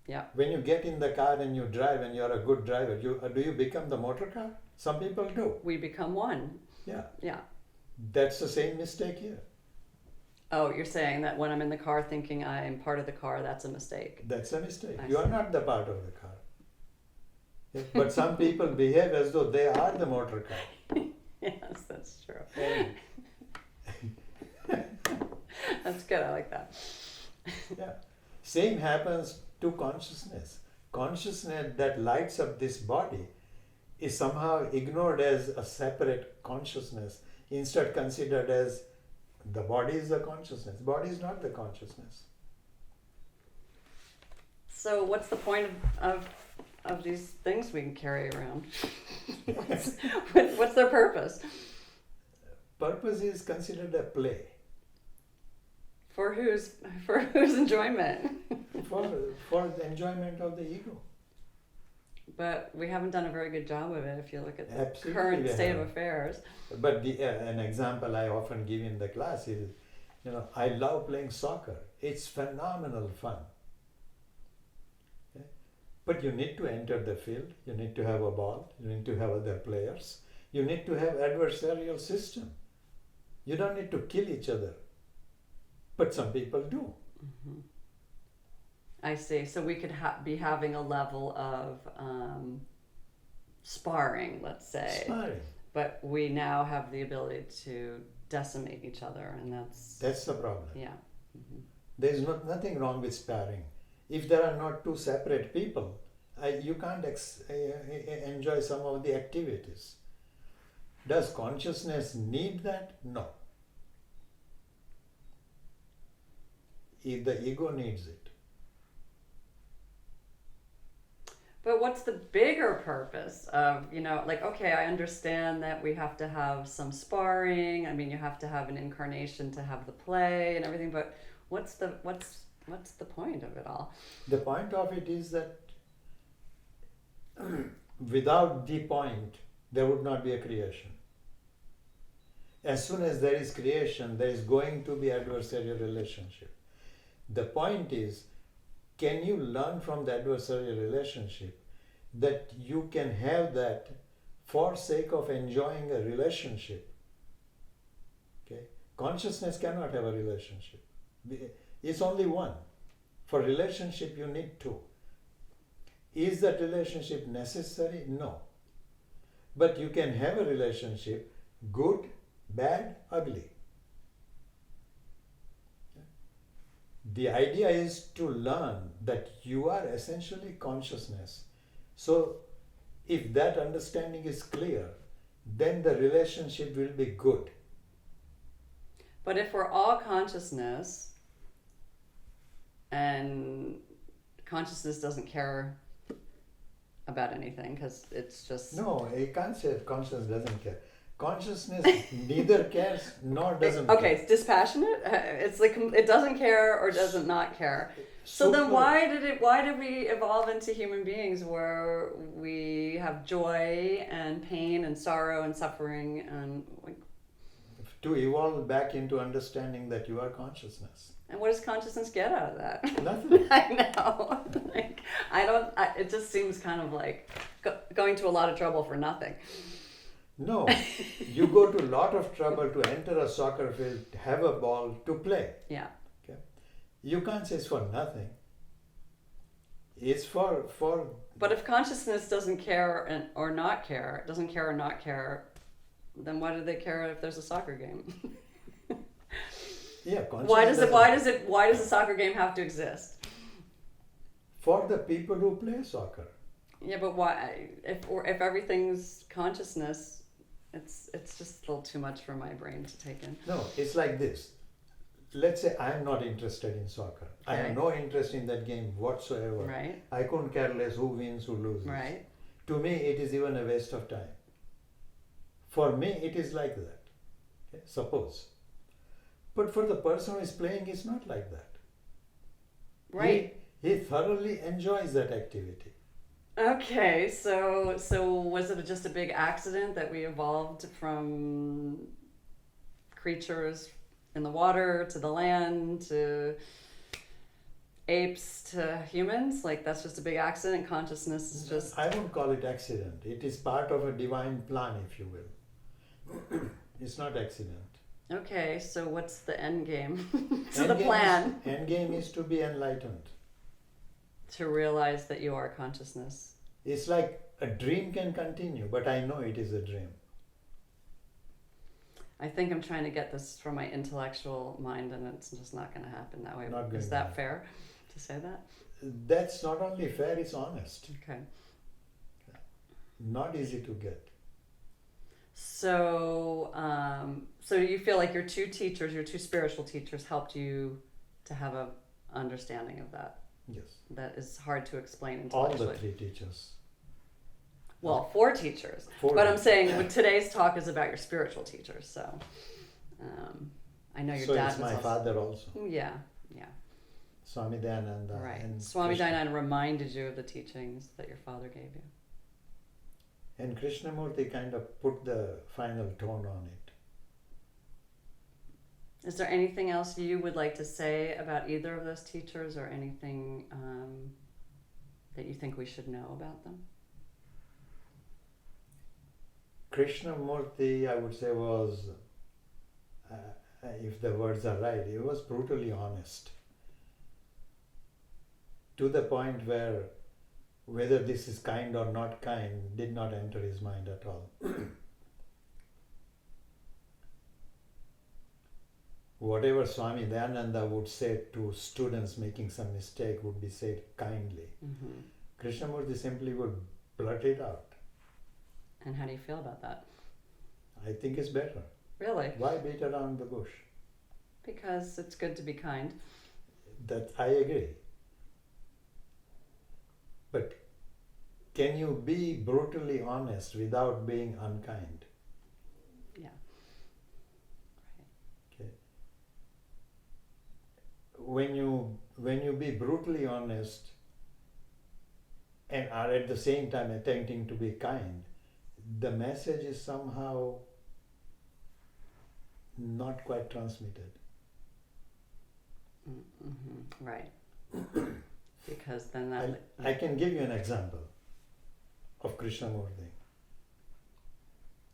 Yeah. When you get in the car and you drive and you're a good driver, do you become the motor car? Some people do. We become one. Yeah. Yeah. That's the same mistake here. Oh, you're saying that when I'm in the car thinking I'm part of the car, that's a mistake. That's a mistake. I You are see. not the part of the car. Yeah, but some people behave as though they are the motor car. Yes, that's true. And, That's good. I like that. yeah. Same happens to consciousness. Consciousness that lights up this body is somehow ignored as a separate consciousness, instead considered as the body is the consciousness. Body is not the consciousness. So, what's the point of these things we can carry around? what's their purpose? Purpose is considered a play. For whose enjoyment? for the enjoyment of the ego. But we haven't done a very good job of it if you look at the Absolutely current we state of haven't. affairs. But an example I often give in the class is, I love playing soccer. It's phenomenal fun. Okay? But you need to enter the field. You need to have a ball. You need to have other players. You need to have adversarial system. You don't need to kill each other. But some people do. Mm-hmm. I see. So we could be having a level of sparring, let's say. Sparring. But we now have the ability to decimate each other, and That's the problem. yeah. Mm-hmm. There is nothing wrong with sparring. If there are not two separate people, you can't enjoy some of the activities. Does consciousness need that? No. The ego needs it. But what's the bigger purpose of, okay, I understand that we have to have some sparring. I mean, you have to have an incarnation to have the play and everything, but what's the point of it all? The point of it is that without the point, there would not be a creation. As soon as there is creation, there is going to be adversarial relationship. The point is, can you learn from the adversarial relationship that you can have that for sake of enjoying a relationship? Okay? Consciousness cannot have a relationship. It's only one. For relationship, you need two. Is that relationship necessary? No. But you can have a relationship, good, bad, ugly. The idea is to learn that you are essentially consciousness. So, if that understanding is clear, then the relationship will be good. But if we're all consciousness, and consciousness doesn't care about anything because it's just... No, you can't say consciousness doesn't care. Consciousness neither cares nor doesn't okay, care. it's dispassionate. It's like it doesn't care or doesn't not care. So then why did we evolve into human beings where we have joy and pain and sorrow and suffering and to evolve back into understanding that you are consciousness. and what does consciousness get out of that? Nothing. I know. It just seems kind of like going to a lot of trouble for nothing. No, you go to a lot of trouble to enter a soccer field, have a ball, to play. Yeah. Okay? You can't say it's for nothing. It's for. But if consciousness doesn't care or not care, then why do they care if there's a soccer game? Yeah, Why does consciousness the soccer game have to exist? for the people who play soccer. Yeah, but why? If everything's consciousness, it's just a little too much for my brain to take in. No, it's like this. Let's say I am not interested in soccer. I Okay. have no interest in that game whatsoever. Right. I couldn't care less who wins, who loses. Right. To me, it is even a waste of time. For me, it is like that. Okay? Suppose. But for the person who is playing, it's not like that. Right. He thoroughly enjoys that activity. Okay, so was it just a big accident that we evolved from creatures in the water to the land to apes to humans? Like that's just a big accident? Consciousness is just... I won't call it accident. It is part of a divine plan, if you will. It's not accident. Okay, so what's the end game to End the game plan? End game is to be enlightened. To realize that you are consciousness. It's like a dream can continue, but I know it is a dream. I think I'm trying to get this from my intellectual mind, and it's just not going to happen that way. Not going Is to that happen. fair to say that? That's not only fair, it's honest. Okay. Not easy to get. So, so you feel like your two teachers, your two spiritual teachers, helped you to have a understanding of that. Yes. That is hard to explain All intellectually. the three teachers. Well, four teachers. Four. But I'm saying today's talk is about your spiritual teachers. So, I know your So dad it's was my also. father also. Yeah, yeah. Swami Dayananda. Right. And Swami Dayananda reminded you of the teachings that your father gave you. And Krishnamurti kind of put the final tone on it. Is there anything else you would like to say about either of those teachers, or anything that you think we should know about them? Krishnamurti, I would say, was, if the words are right, he was brutally honest. To the point where whether this is kind or not kind did not enter his mind at all. Whatever Swami Dayananda would say to students making some mistake would be said kindly. Mm-hmm. Krishnamurti simply would blurt it out. And how do you feel about that? I think it's better. Really? Why beat around the bush? Because it's good to be kind. That I agree. But can you be brutally honest without being unkind? Yeah. Okay. When you be brutally honest and are at the same time attempting to be kind, the message is somehow not quite transmitted. Mm-hmm. Right. Because then that. I can give you an example of Krishnamurti.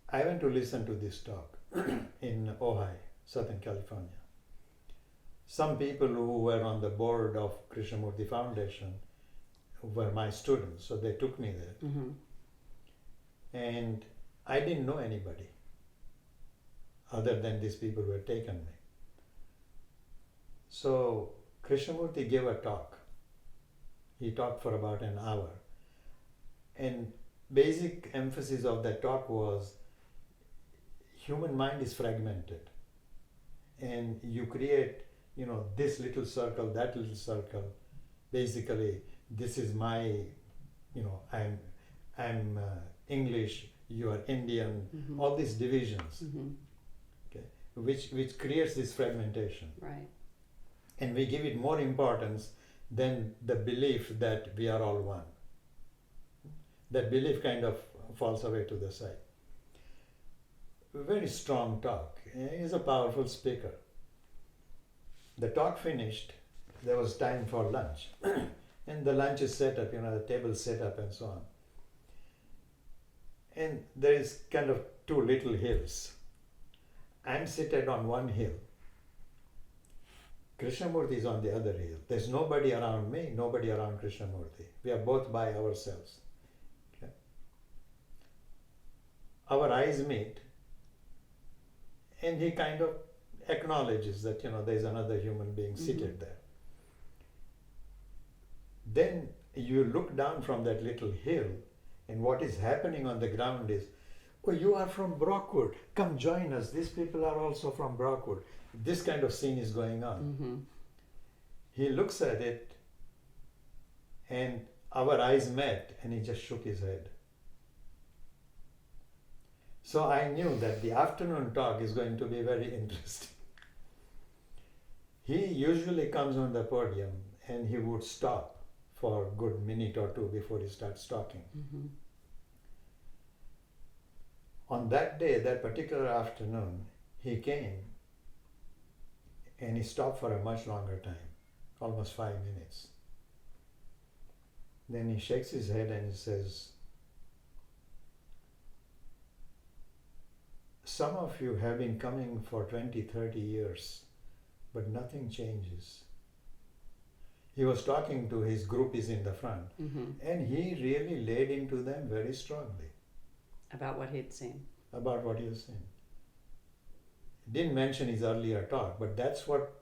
I went to listen to this talk in Ojai, Southern California. Some people who were on the board of Krishnamurti Foundation were my students, so they took me there. Mm-hmm. And I didn't know anybody other than these people who had taken me. So Krishnamurti gave a talk. He talked for about an hour. And basic emphasis of that talk was human mind is fragmented. And you create, this little circle, that little circle. Basically, this is my, I'm English, you are Indian, Mm-hmm. all these divisions, Mm-hmm. okay, which creates this fragmentation. Right. And we give it more importance than the belief that we are all one. That belief kind of falls away to the side. Very strong talk. He's a powerful speaker. The talk finished, there was time for lunch. And the lunch is set up, the table is set up and so on. And there is kind of two little hills. I'm seated on one hill. Krishnamurti is on the other hill. There's nobody around me, nobody around Krishnamurti. We are both by ourselves. Okay? Our eyes meet, and he kind of acknowledges that there's another human being seated there. Then you look down from that little hill, and what is happening on the ground is, oh, you are from Brockwood. Come join us. These people are also from Brockwood. This kind of scene is going on. Mm-hmm. He looks at it, and our eyes met, and he just shook his head. So I knew that the afternoon talk is going to be very interesting. He usually comes on the podium, and he would stop for a good minute or two before he starts talking. Mm-hmm. On that day, that particular afternoon, he came and he stopped for a much longer time, almost 5 minutes. Then he shakes his head and he says, some of you have been coming for 20, 30 years, but nothing changes. He was talking to his groupies in the front, and he really laid into them very strongly About what he'd seen. about what he was saying. Didn't mention his earlier talk, but that's what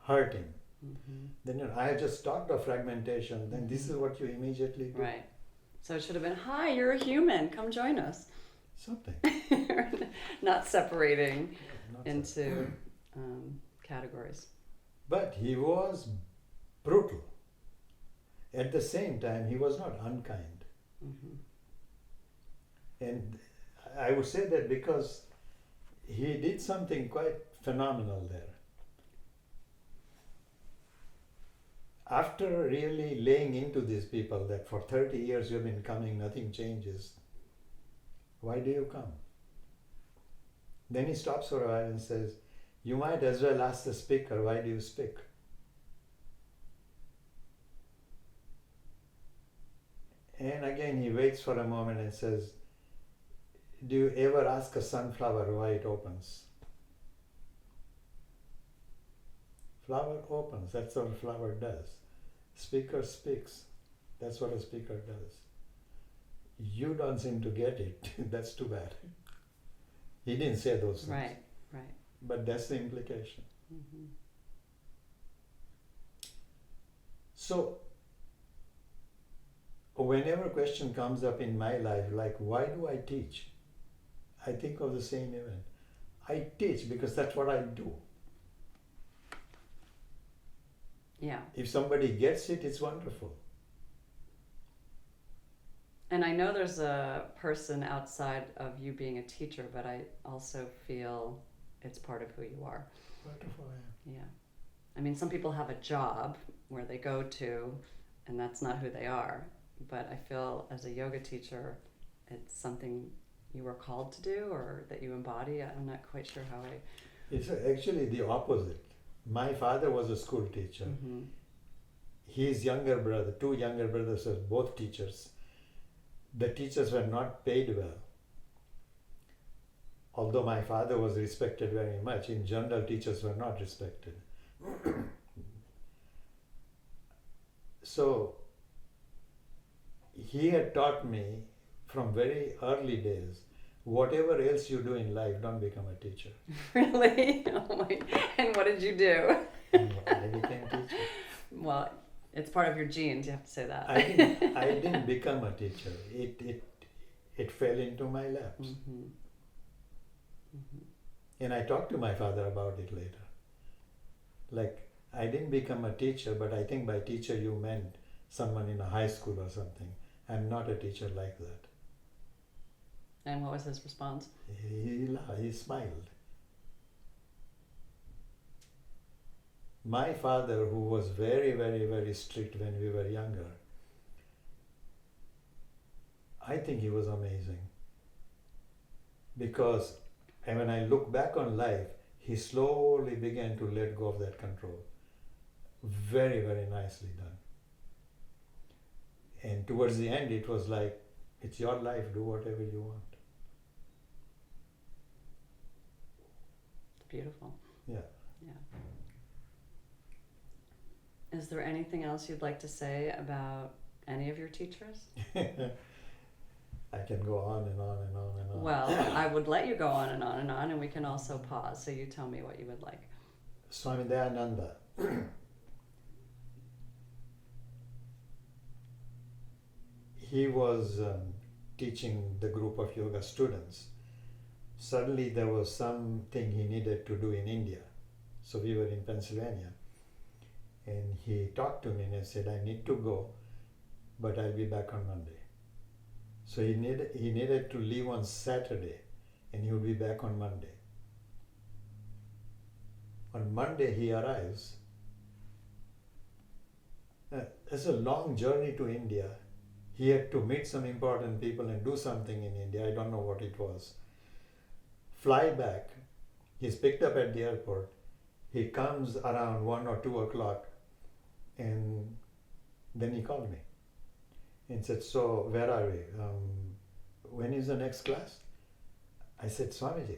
hurt him. Then I just talked of fragmentation, then this is what you immediately do. Right. So it should have been, hi, you're a human, come join us. Something. Not separating Not into categories. But he was brutal. At the same time, he was not unkind. And I would say that because he did something quite phenomenal there. After really laying into these people that for 30 years you've been coming, nothing changes, why do you come? Then he stops for a while and says, you might as well ask the speaker, why do you speak? And again he waits for a moment and says, do you ever ask a sunflower why it opens? Flower opens, that's what a flower does. Speaker speaks, that's what a speaker does. You don't seem to get it, that's too bad. He didn't say those things. Right. But that's the implication. So, whenever a question comes up in my life, like why do I teach? I think of the same event. I teach because that's what I do. Yeah. If somebody gets it, it's wonderful. And I know there's a person outside of you being a teacher, but I also feel it's part of who you are. Wonderful, yeah. Yeah. I mean, some people have a job where they go to, and that's not who they are. But I feel as a yoga teacher, it's something you were called to do or that you embody. I'm not quite sure how I... It's actually the opposite. My father was a school teacher. His younger brother, two younger brothers were both teachers. The teachers were not paid well. Although my father was respected very much, in general teachers were not respected. So he had taught me from very early days, whatever else you do in life, don't become a teacher. Really? Oh my! And what did you do? And I became teacher. Well, it's part of your genes. You have to say that. I didn't become a teacher. It fell into my laps. And I talked to my father about it later. Like, I didn't become a teacher, but I think by teacher you meant someone in a high school or something. I'm not a teacher like that. And what was his response? He smiled. My father, who was very, very, very strict when we were younger, I think he was amazing. Because when I look back on life, he slowly began to let go of that control. Very, very nicely done. And towards the end, it was like, it's your life, do whatever you want. It's beautiful. Yeah. Is there anything else you'd like to say about any of your teachers? I can go on and on and on and on. Well, I would let you go on and on and on, and we can also pause, so you tell me what you would like. Swami Dayananda. He was teaching the group of yoga students. Suddenly there was something he needed to do in India. So we were in Pennsylvania. And he talked to me and said, I need to go, but I'll be back on Monday. So he needed to leave on Saturday and he would be back on Monday. On Monday he arrives. It's a long journey to India. He had to meet some important people and do something in India. I don't know what it was. Fly back. He's picked up at the airport. He comes around 1 or 2 o'clock and then he called me and said, so where are we? When is the next class? I said, Swamiji,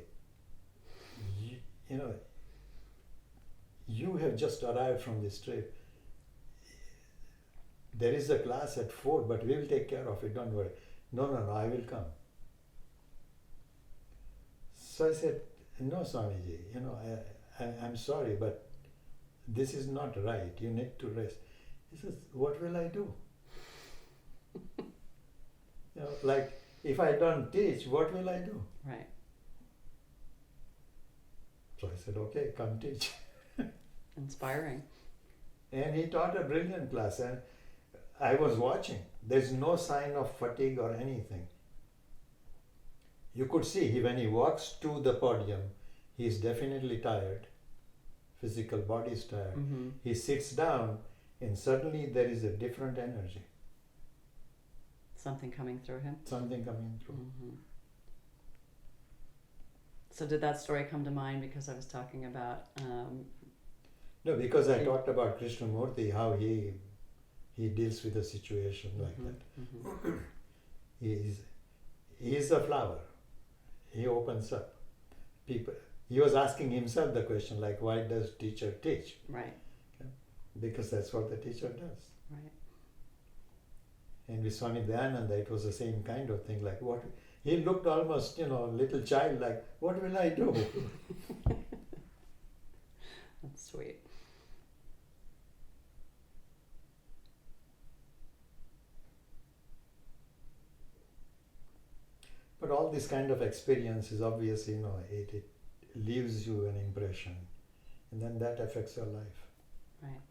you have just arrived from this trip. There is a class at 4, but we will take care of it, don't worry. No, I will come. So I said, no, Swamiji, I'm sorry, but this is not right. You need to rest. He says, what will I do? Like, if I don't teach, what will I do? Right. So I said, okay, come teach. Inspiring. And he taught a brilliant class, and I was watching. There's no sign of fatigue or anything. You could see when he walks to the podium, he's definitely tired. Physical body is tired. Mm-hmm. He sits down, and suddenly there is a different energy. Something coming through him. Something coming through. Mm-hmm. So did that story come to mind because I was talking about? No, because I talked about Krishnamurti, how he deals with a situation like mm-hmm, that. Mm-hmm. He is a flower. He opens up. People. He was asking himself the question, like, why does teacher teach? Right. Okay? Because that's what the teacher does. Right. And with Swami Dayananda, it was the same kind of thing. Like, what? He looked almost, little child, like, what will I do? That's sweet. But all this kind of experience is obviously, it leaves you an impression, and then that affects your life. Right.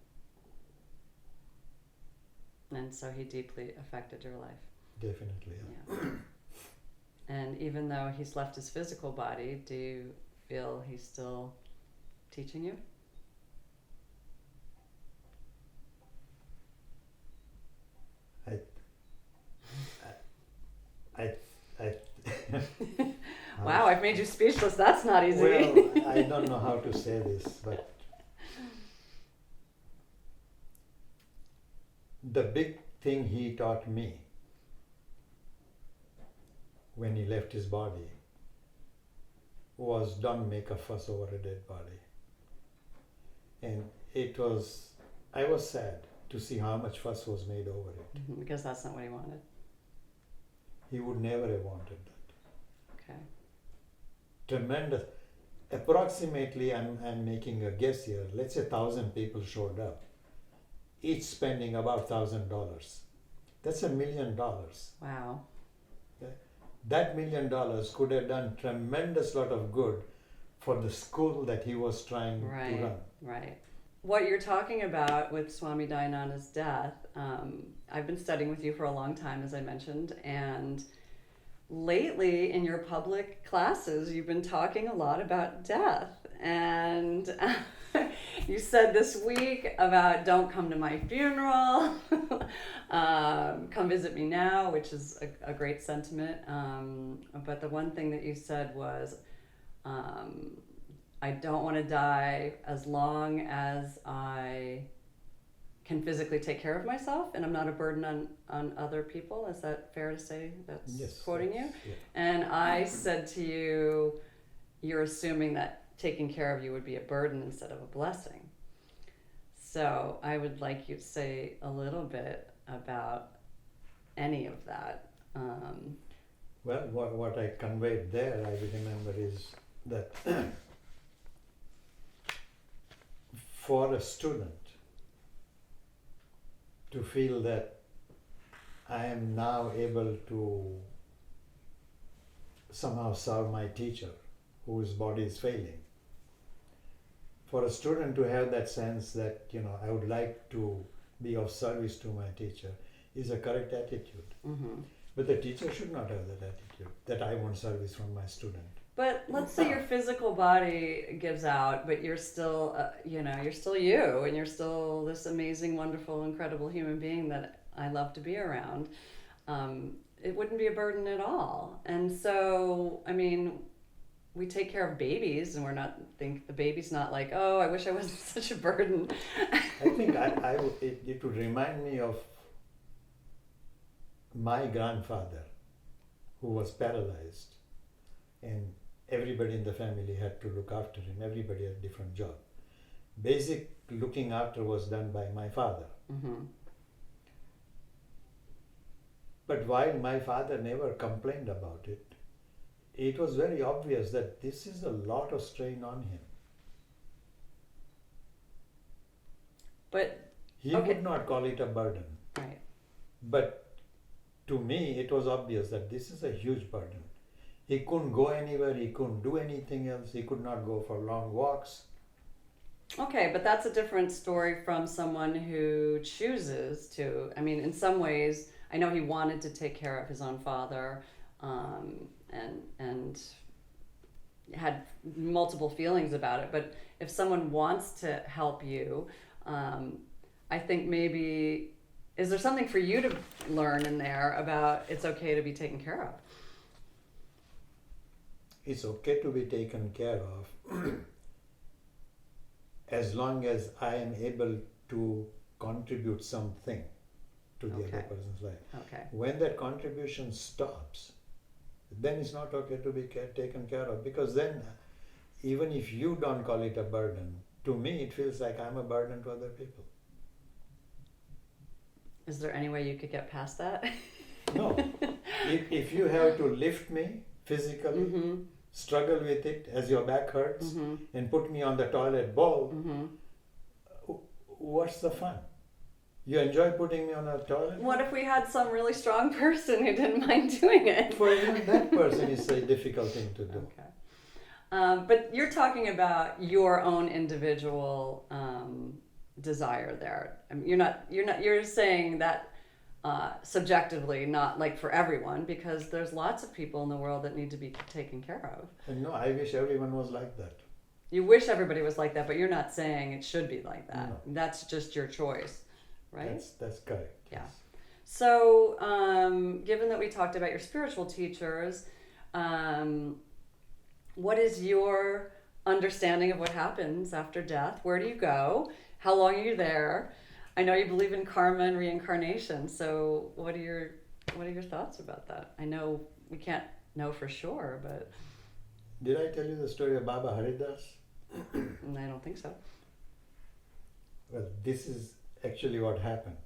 And so he deeply affected your life. Definitely, yeah. And even though he's left his physical body, do you feel he's still teaching you? I Wow, I've made you speechless. That's not easy. Well, I don't know how to say this, but the big thing he taught me when he left his body was don't make a fuss over a dead body. And I was sad to see how much fuss was made over it. Because that's not what he wanted. He would never have wanted that. Okay. Tremendous. Approximately, I'm making a guess here, let's say 1,000 people showed up, each spending about $1,000. That's $1 million. Wow. Okay? That $1 million could have done tremendous lot of good for the school that he was trying to run. Right. What you're talking about with Swami Dayananda's death, I've been studying with you for a long time, as I mentioned, and lately in your public classes, you've been talking a lot about death. And you said this week about don't come to my funeral, come visit me now, which is a great sentiment. But the one thing that you said was, I don't want to die as long as I can physically take care of myself and I'm not a burden on other people. Is that fair to say? That's yes, quoting you? Yeah. And I said to you, you're assuming that taking care of you would be a burden instead of a blessing. So I would like you to say a little bit about any of that. Well, what I conveyed there, I remember, is that for a student to feel that I am now able to somehow serve my teacher whose body is failing. For a student to have that sense that, I would like to be of service to my teacher is a correct attitude. Mm-hmm. But the teacher should not have that attitude, that I want service from my student. But let's say your physical body gives out, but you're still, you're still you, and you're still this amazing, wonderful, incredible human being that I love to be around. It wouldn't be a burden at all. And so, we take care of babies, and the baby's not like, oh, I wish I wasn't such a burden. I think it would remind me of my grandfather, who was paralyzed. And everybody in the family had to look after him. Everybody had a different job. Basic looking after was done by my father. Mm-hmm. But while my father never complained about it, it was very obvious that this is a lot of strain on him. But He Okay. would not call it a burden. right. But to me, it was obvious that this is a huge burden. He couldn't go anywhere, he couldn't do anything else, he could not go for long walks. Okay, but that's a different story from someone who chooses to. I mean, in some ways, I know he wanted to take care of his own father, and had multiple feelings about it. But if someone wants to help you, I think maybe, is there something for you to learn in there about it's okay to be taken care of? It's okay to be taken care of as long as I am able to contribute something to the other Okay. person's life. Okay. When that contribution stops, then it's not okay to be taken care of, because then even if you don't call it a burden, to me it feels like I'm a burden to other people. Is there any way you could get past that? No. If you have to lift me physically, Mm-hmm. struggle with it as your back hurts, Mm-hmm. and put me on the toilet bowl, Mm-hmm. what's the fun? You enjoy putting me on a toilet? What if we had some really strong person who didn't mind doing it? For even that person, it's a difficult thing to do. Okay. But you're talking about your own individual desire there. I mean, you're saying that subjectively, not like for everyone, because there's lots of people in the world that need to be taken care of. And no, I wish everyone was like that. You wish everybody was like that, but you're not saying it should be like that. No. That's just your choice, right? That's correct. Yeah. Yes. So, given that we talked about your spiritual teachers, what is your understanding of what happens after death? Where do you go? How long are you there? I know you believe in karma and reincarnation. So, what are your thoughts about that? I know we can't know for sure, but Did I tell you the story of Baba Haridas? I don't think so. Well, this is actually what happened.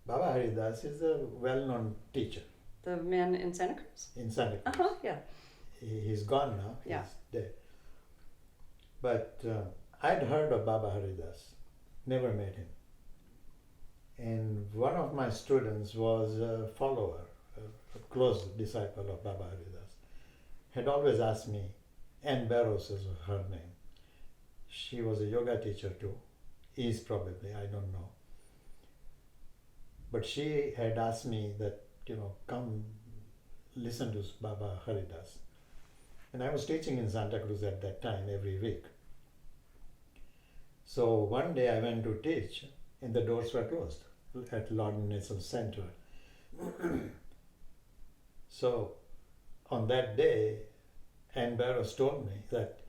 Baba Haridas is a well-known teacher The man in Santa Cruz. in Santa Cruz. Uh huh. Yeah. He's gone now. Yeah. He's dead. But I'd heard of Baba Haridas, never met him. And one of my students was a follower, a close disciple of Baba Haridas, had always asked me, Anne Barrows is her name. She was a yoga teacher too, is probably, I don't know. But she had asked me that, come listen to Baba Haridas. And I was teaching in Santa Cruz at that time every week. So one day I went to teach and the doors were closed at Lord Nelson Center. So on that day, Anne Barrows told me that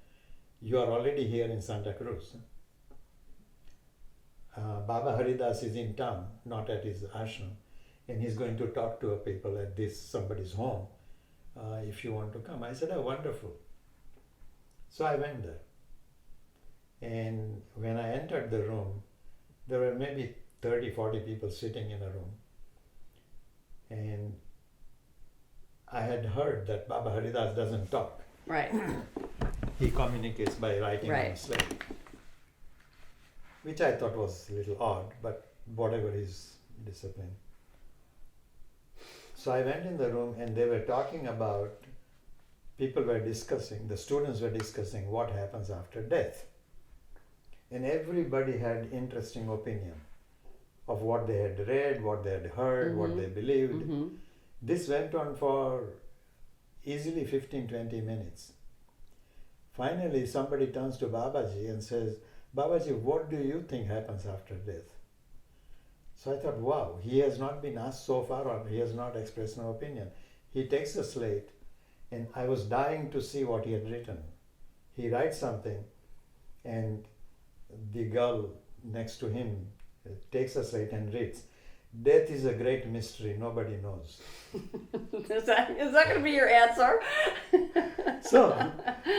you are already here in Santa Cruz. Baba Haridas is in town, not at his ashram, and he's going to talk to people at somebody's home. If you want to come. I said, oh, wonderful. So I went there. And when I entered the room, there were maybe 30, 40 people sitting in a room. And I had heard that Baba Haridas doesn't talk. Right. He communicates by writing on a Right. slate. Which I thought was a little odd, but whatever his discipline. So I went in the room and they were talking about, people were discussing, the students were discussing what happens after death. And everybody had interesting opinion of what they had read, what they had heard, what they believed. Mm-hmm. This went on for easily 15-20 minutes. Finally, somebody turns to Babaji and says, Babaji, what do you think happens after death? So I thought, wow, he has not been asked so far, or he has not expressed no opinion. He takes a slate, and I was dying to see what he had written. He writes something, and the girl next to him takes a slate and reads, death is a great mystery, nobody knows. Is that going to be your answer? So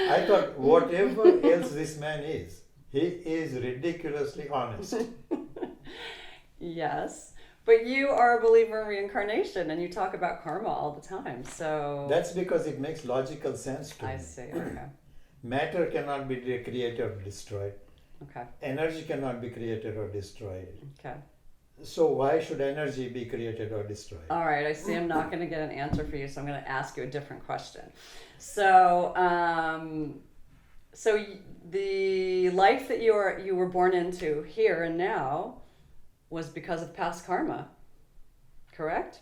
I thought, whatever else this man is, he is ridiculously honest. Yes. But you are a believer in reincarnation and you talk about karma all the time. So That's because it makes logical sense to I me. see. Okay. Matter cannot be created or destroyed. Okay. Energy cannot be created or destroyed. Okay. So why should energy be created or destroyed? All right. I see I'm not going to get an answer for you, so I'm going to ask you a different question. So, the life that you were born into here and now was because of past karma, correct?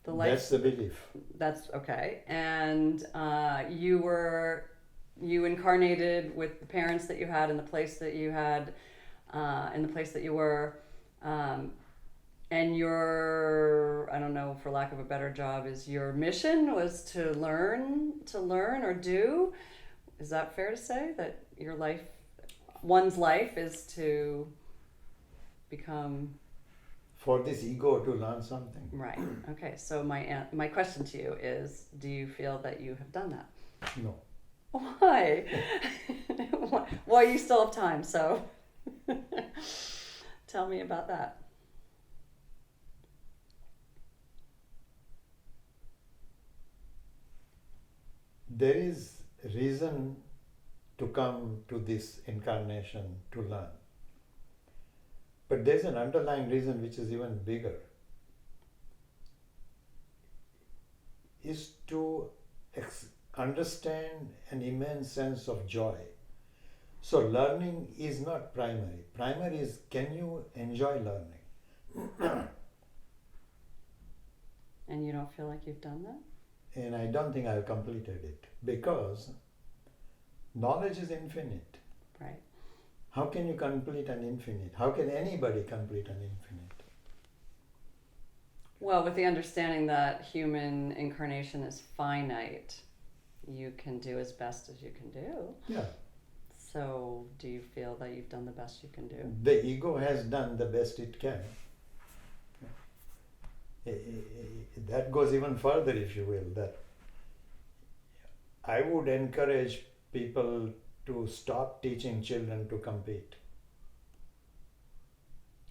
The life. That's the belief. That's okay. And you incarnated with the parents that you had in the place that you had, in the place that you were, and your, I don't know, for lack of a better job, is your mission was to learn or do. Is that fair to say that your life, one's life, is to become For this ego to learn something. right? Okay. So my question to you is: do you feel that you have done that? No. Why? Well, you still have time, so tell me about that. There is reason to come to this incarnation to learn. But there's an underlying reason which is even bigger. Is to understand an immense sense of joy. So learning is not primary. Primary is, can you enjoy learning? And you don't feel like you've done that? And I don't think I've completed it because knowledge is infinite. Right. How can you complete an infinite? How can anybody complete an infinite? Well, with the understanding that human incarnation is finite, you can do as best as you can do. Yeah. So, do you feel that you've done the best you can do? The ego has done the best it can. That goes even further, if you will, that I would encourage people to stop teaching children to compete.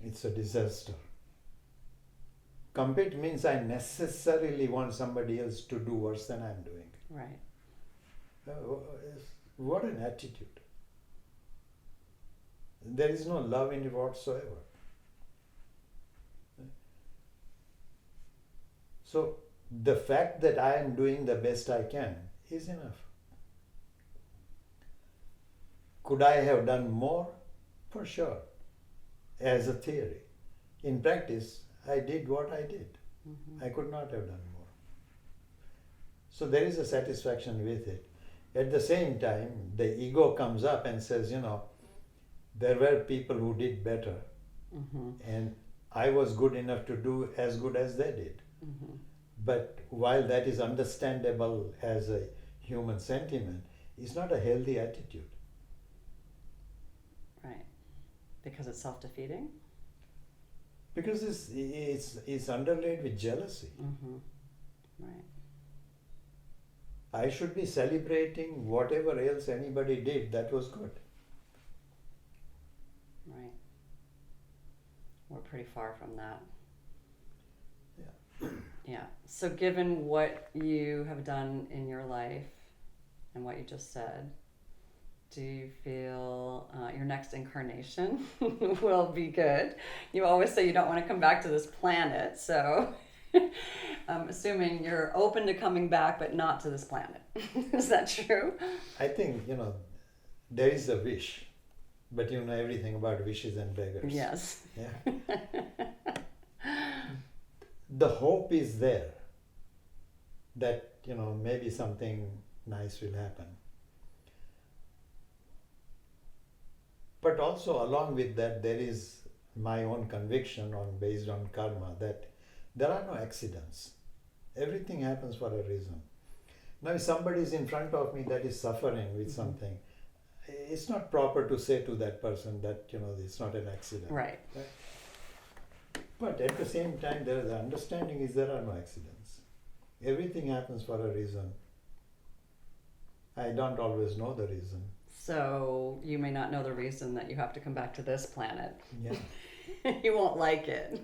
It's a disaster. Compete means I necessarily want somebody else to do worse than I'm doing. Right. What an attitude. There is no love in it whatsoever. So the fact that I am doing the best I can is enough. Could I have done more? For sure, as a theory. In practice, I did what I did. Mm-hmm. I could not have done more. So there is a satisfaction with it. At the same time, the ego comes up and says, there were people who did better, Mm-hmm. and I was good enough to do as good as they did. Mm-hmm. But while that is understandable as a human sentiment, it's not a healthy attitude. Right. Because it's self-defeating? Because it's underlaid with jealousy. Mm-hmm. Right. I should be celebrating whatever else anybody did that was good. Right. We're pretty far from that. Yeah. Yeah. So given what you have done in your life and what you just said, do you feel your next incarnation will be good? You always say you don't want to come back to this planet, so I'm assuming you're open to coming back, but not to this planet. Is that true? I think, there is a wish, but you know everything about wishes and beggars. Yes. Yeah. The hope is there that, maybe something nice will happen. But also along with that, there is my own conviction based on karma that there are no accidents. Everything happens for a reason. Now if somebody is in front of me that is suffering with something, it's not proper to say to that person that, it's not an accident. Right. But at the same time, the understanding is there are no accidents. Everything happens for a reason. I don't always know the reason. So you may not know the reason that you have to come back to this planet. Yeah. You won't like it.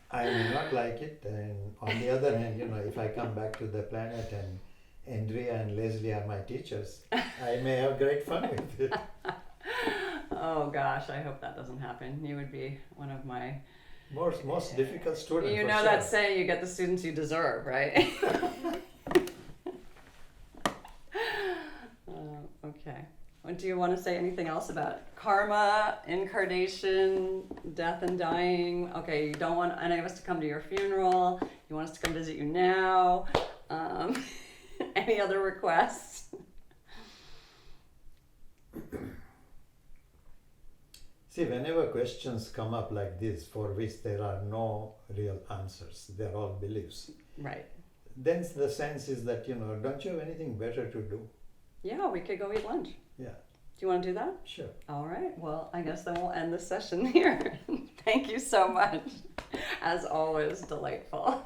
I may not like it, and on the other hand, if I come back to the planet and Andrea and Leslie are my teachers, I may have great fun with it. Oh gosh, I hope that doesn't happen. You would be one of my... Most difficult student. You for know sure. that saying, you get the students you deserve, right? Okay. Well, do you want to say anything else about karma, incarnation, death and dying? Okay, you don't want any of us to come to your funeral. You want us to come visit you now. Any other requests? See, whenever questions come up like this, for which there are no real answers, they're all beliefs, Right. then the sense is that, don't you have anything better to do? Yeah, we could go eat lunch. Yeah, Do you want to do that? sure. All right. Well, I guess then we'll end the session here. Thank you so much. As always, delightful.